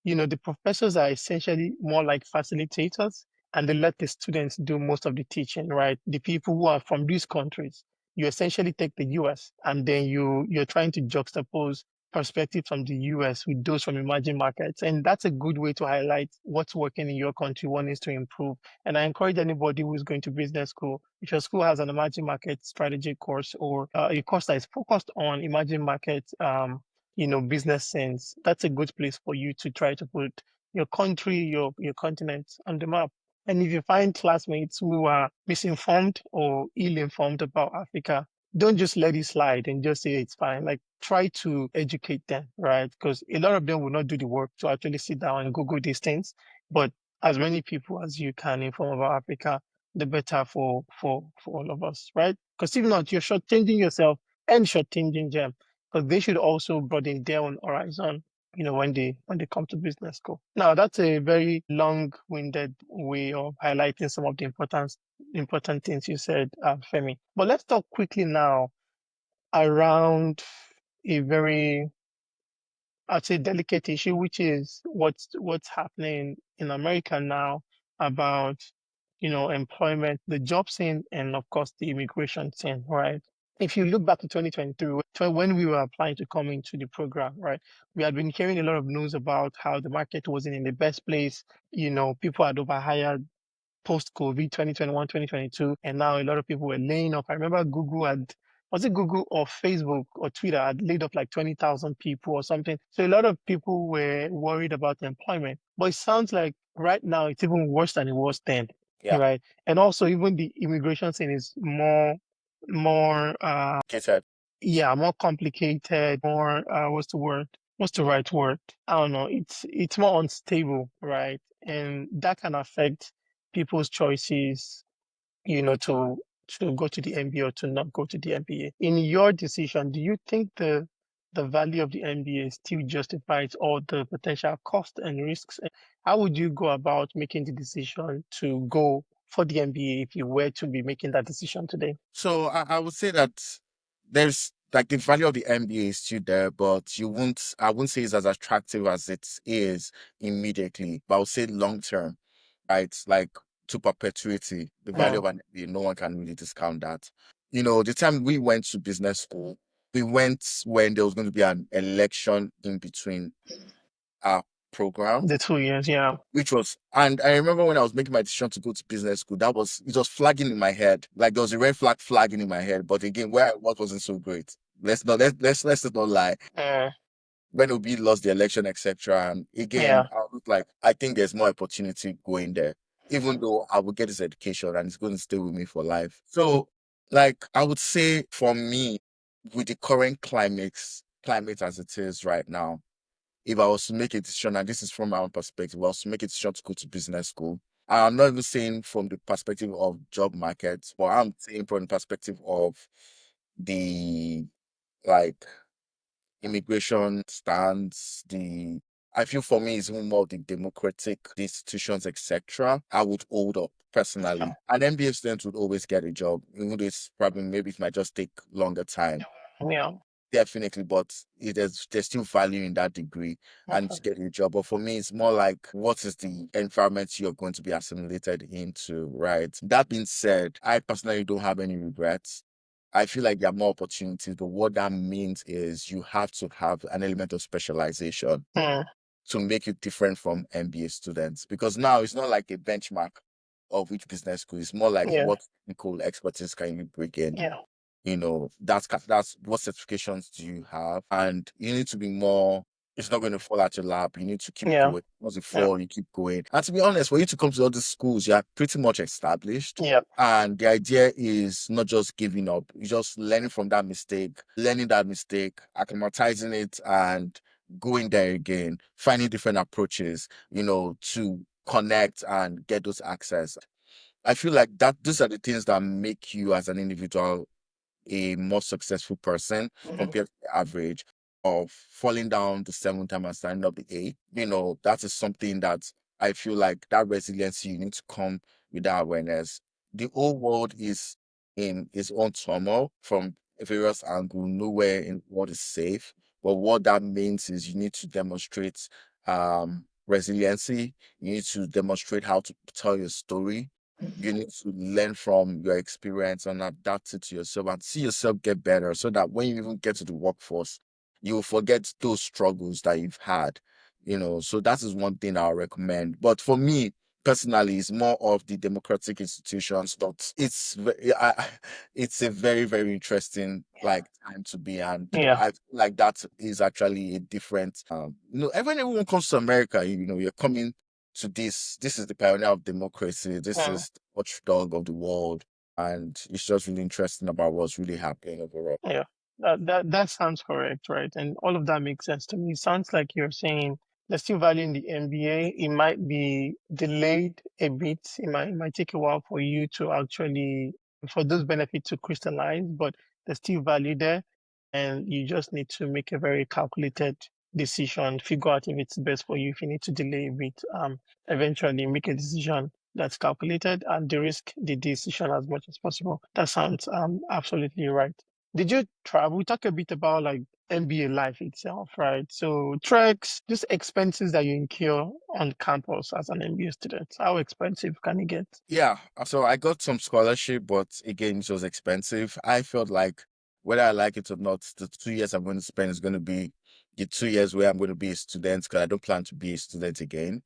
the professors are essentially more like facilitators and they let the students do most of the teaching, right? The people who are from these countries, you essentially take the US and then you're trying to juxtapose perspectives from the US with those from emerging markets. And that's a good way to highlight what's working in your country, what needs to improve. And I encourage anybody who's going to business school, if your school has an emerging market strategy course or a course that is focused on emerging markets, business sense, that's a good place for you to try to put your country, your continent on the map. And if you find classmates who are misinformed or ill-informed about Africa, don't just let it slide and just say it's fine. Like try to educate them, right? Because a lot of them will not do the work to actually sit down and Google these things. But as many people as you can inform about Africa, the better for all of us, right? Because if not, you're shortchanging yourself and shortchanging them because they should also broaden their own horizon, when they come to business school. Now, that's a very long-winded way of highlighting some of the important things you said, Femi. But let's talk quickly now around a very, I'd say, delicate issue, which is what's happening in America now about employment, the job scene, and of course the immigration scene, right? If you look back to 2023, when we were applying to come into the program, right, we had been hearing a lot of news about how the market wasn't in the best place. People had overhired post-COVID 2021, 2022, and now a lot of people were laying off. I remember was it Google or Facebook or Twitter had laid off like 20,000 people or something. So a lot of people were worried about employment. But it sounds like right now it's even worse than it was then, Yeah. right? And also even the immigration thing is more, Okay, sir. yeah, more complicated, more, what's the word? What's the right word? I don't know. It's more unstable, right? And that can affect people's choices, to go to the MBA or to not go to the MBA. In your decision, do you think the value of the MBA still justifies all the potential costs and risks? And how would you go about making the decision to go for the MBA if you were to be making that decision today? So I would say that there's like the value of the MBA is still there, but I wouldn't say it's as attractive as it is immediately, but I would say long term, right? Like to perpetuity, the value Yeah, of an MBA, no one can really discount that. The time we went to business school, we went when there was going to be an election in between our program, the 2 years, yeah. which was, and I remember when I was making my decision to go to business school, it was flagging in my head. Like there was a red flag flagging in my head. But again, where I was wasn't so great. Let's not lie. Uh, When Obi lost the election, etc. And again, yeah, I was like, I think there's more opportunity going there, even though I will get this education and it's going to stay with me for life. So, like, I would say for me, with the current climate as it is right now, if I was to make a decision, and this is from my own perspective, if I was to make a decision to go to business school, I'm not even saying from the perspective of job markets, but I'm saying from the perspective of the like immigration stance, I feel for me it's even more the democratic the institutions, etc. I would hold up personally. An MBA student would always get a job, even though maybe it might just take longer time. yeah. definitely, but there's still value in that degree and Okay. to get a job. But for me, it's more like what is the environment you're going to be assimilated into, right? That being said, I personally don't have any regrets. I feel like there are more opportunities, but what that means is you have to have an element of specialization Mm, to make you different from MBA students. Because now it's not like a benchmark of which business school, it's more like yeah, what technical expertise can you bring in? yeah, That's what certifications do you have, and you need to be more. It's not going to fall at your lap. You need to keep yeah, going. Once it yeah, fall, you keep going. And to be honest, for you to come to all these schools, you are pretty much established. yeah. And the idea is not just giving up. You're just learning from learning that mistake, acclimatizing it, and going there again, finding different approaches, to connect and get those access. I feel like that these are the things that make you as an individual a more successful person Mhm. compared to the average of falling down the seventh time and standing up the eighth. That is something that I feel like that resiliency you need to come with that awareness. The whole world is in its own turmoil from various angles, nowhere in what is safe. But what that means is you need to demonstrate resiliency, you need to demonstrate how to tell your story, you need to learn from your experience and adapt it to yourself and see yourself get better so that when you even get to the workforce, you will forget those struggles that you've had. So that is one thing I'll recommend. But for me personally, it's more of the democratic institutions, but it's a very, very interesting like time to be. And Yeah. I feel like that is actually a different when everyone comes to America, you're coming to this is the pioneer of democracy. This Mm, is the watchdog of the world. And it's just really interesting about what's really happening overall. yeah. That sounds correct, right? And all of that makes sense to me. It sounds like you're saying there's still value in the MBA. It might be delayed a bit. It might take a while for you to actually for those benefits to crystallize, but there's still value there. And you just need to make a very calculated decision, figure out if it's best for you. If you need to delay a bit, eventually make a decision that's calculated and de-risk the decision as much as possible. That sounds absolutely right. Did you travel? We talk a bit about like MBA life itself, right? So treks, just expenses that you incur on campus as an MBA student. How expensive can it get? Yeah, so I got some scholarship, but again, it was expensive. I felt like whether I like it or not, the 2 years I'm going to spend is going to be the 2 years where I'm going to be a student because I don't plan to be a student again.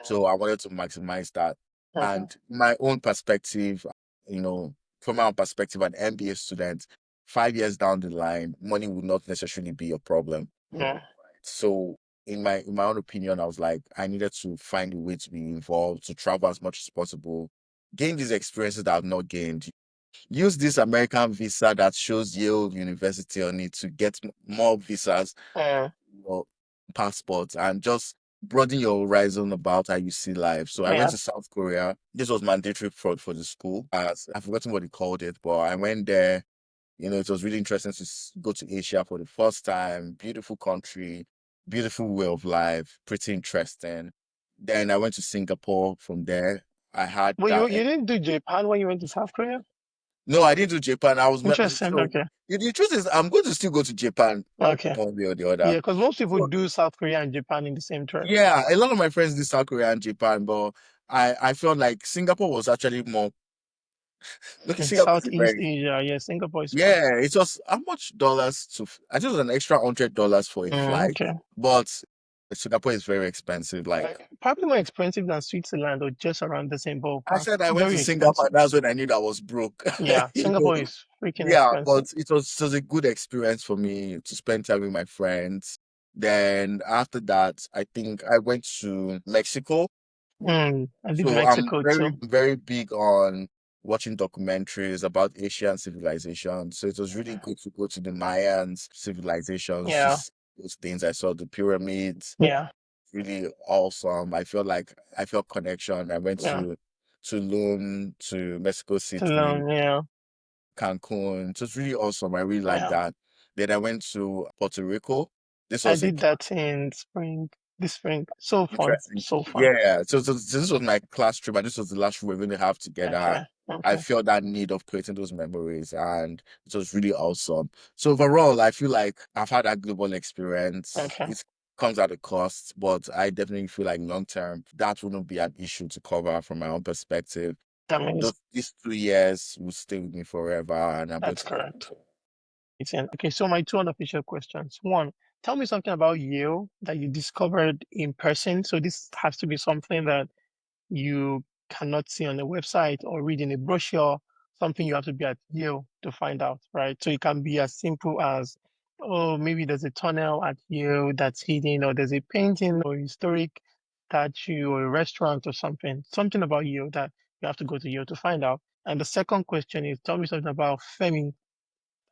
So I wanted to maximize that. Mhm. And my own perspective, you know, from my own perspective, an MBA student, 5 years down the line, money would not necessarily be a problem. Yeah. So in my own opinion, I was like, I needed to find a way to be involved, to travel as much as possible, gain these experiences that I've not gained. Use this American visa that shows Yale University on it to get more visas, Yeah. or passports, and just broaden your horizon about how you see life. So I went Yeah. to South Korea. This was mandatory for the school. I've forgotten what they called it, but I went there. It was really interesting to go to Asia for the first time. Beautiful country, beautiful way of life, pretty interesting. Then I went to Singapore from there. I had Well, you that. you didn't do Japan when you went to South Korea? No, I didn't do Japan. Interesting. So Okay. the truth is, I'm going to still go to Japan Okay. one way or the other. Yeah, because most people So do South Korea and Japan in the same trip. yeah, a lot of my friends did South Korea and Japan, but I felt like Singapore was actually more. Look, In Singapore is Southeast very. Asia, yeah, Singapore is fun. Yeah, it was how much dollars I think it was an extra $100 for a flight, Okay. but Singapore is very expensive. Like Probably more expensive than Switzerland or just around the same I ballpark. said, I went to Very Singapore. expensive. That's when I knew that I was broke. Yeah, You Singapore know, is freaking yeah, expensive. but it was a good experience for me to spend time with my friends. Then after that, I think I went to Mexico. I did So I'm Mexico very, too. very big on watching documentaries about Asian civilization. So it was really good to go to the Mayans civilizations to Yeah, see those things. I saw the pyramids, yeah, really awesome. I felt connection. I went yeah. to Tulum, to Mexico To City, learn, yeah, Cancun. It was really awesome. I really liked yeah. that. Then I went to Puerto Rico. This I was a did that in spring. this spring. So fun, Interesting. so fun. Yeah. So this was my class trip, and this was the last trip we're going to have together. Okay, I okay, felt that need of creating those memories, and it was really awesome. So overall, I feel like I've had a global experience. okay. It comes at a cost, but I definitely feel like long term that wouldn't be an issue to cover from my own perspective. Amazing. These 2 years will stay with me forever, and I'm going That's to hold on correct. to it. Okay, so my two unofficial questions. One, tell me something about Yale that you discovered in person. So this has to be something that you cannot see on the website or read in a brochure, something you have to be at Yale to find out, right? So it can be as simple as, oh, maybe there's a tunnel at Yale that's hidden, or there's a painting or historic statue or a restaurant or something, something about Yale that you have to go to Yale to find out. And the second question is, tell me something about Femi,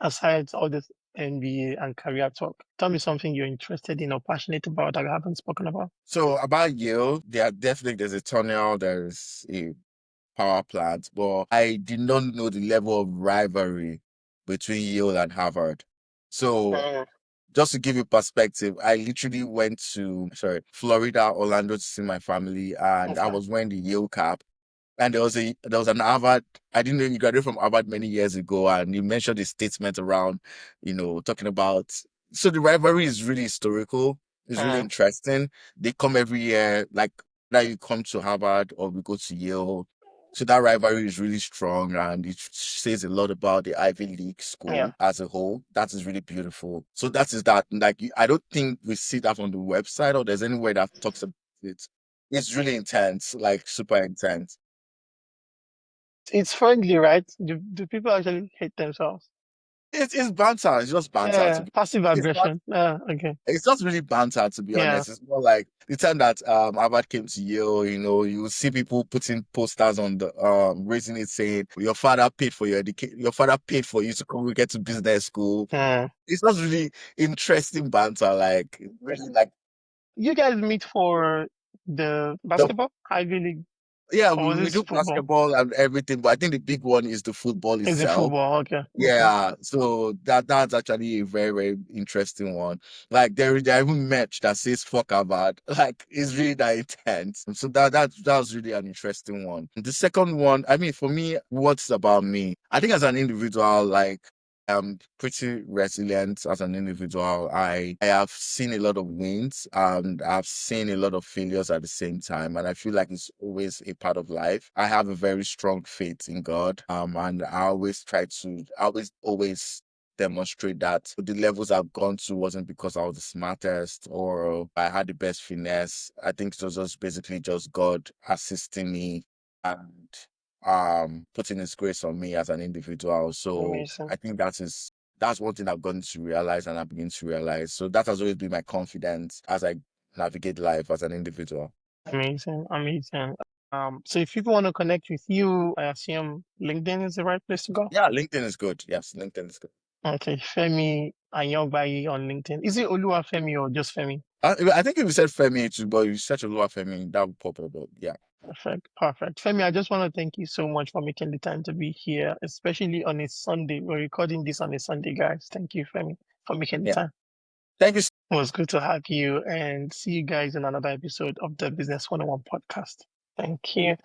aside all this MBA and career talk. Tell me something you're interested in or passionate about that I haven't spoken about. So about Yale, there's a tunnel, there's a power plant, but I did not know the level of rivalry between Yale and Harvard. So Mm, just to give you perspective, I literally went to Florida, Orlando to see my family, and I okay. was wearing the Yale cap. And there was an Harvard. I didn't know you graduated from Harvard many years ago, and you mentioned a statement around, talking about. So the rivalry is really historical. It's really Mm, interesting. They come every year, like now you come to Harvard or we go to Yale. So that rivalry is really strong, and it says a lot about the Ivy League yeah. school as a whole. That is really beautiful. So that is that. Like I don't think we see that on the website or there's anywhere that talks about it. It's really intense, like super intense. It's friendly, right? Do people actually hate themselves? It's banter. It's just banter to Yeah, be. passive It's not. aggression. Yeah, okay. It's not really banter to be Yeah. honest. It's more like the time that Harvard came to Yale. You will see people putting posters on the raising it saying your father paid for your education. Your father paid for you to come get to business school. Mm. It's not really interesting banter. Like really like You guys meet for the the basketball, Ivy League, yeah or was we this do football? basketball and everything, but I think the big one is the football Is it itself. football? Okay, okay. Yeah, so that's actually a very, very interesting one. Like there even merch that says fuck about. Like it's really that intense. So that was really an interesting one. The second one, I mean, for me, what's about me? I think as an individual, like I'm pretty resilient as an individual. I have seen a lot of wins and I've seen a lot of failures at the same time. And I feel like it's always a part of life. I have a very strong faith in God. And I always demonstrate that the levels I've gone to wasn't because I was the smartest or I had the best finesse. I think it was just basically just God assisting me and putting his grace on me as an individual. So Amazing, I think that's one thing I've gotten to realize and I begin to realize. So that has always been my confidence as I navigate life as an individual. amazing, amazing. So if people want to connect with you, I assume LinkedIn is the right place to go. Yeah, LinkedIn is good. Yes, LinkedIn is good. Okay, Femi Ayangbayi on LinkedIn. Is it Femi or just Femi? I think if you said Femi too, but if you search a lot of Femi, that would pop up. But yeah, Perfect, perfect. Femi, I just want to thank you so much for making the time to be here, especially on a Sunday. We're recording this on a Sunday, guys. Thank you, Femi, for making the yeah. time. Thank you. It was good to have you and see you guys in another episode of the Business 101 podcast. Thank you.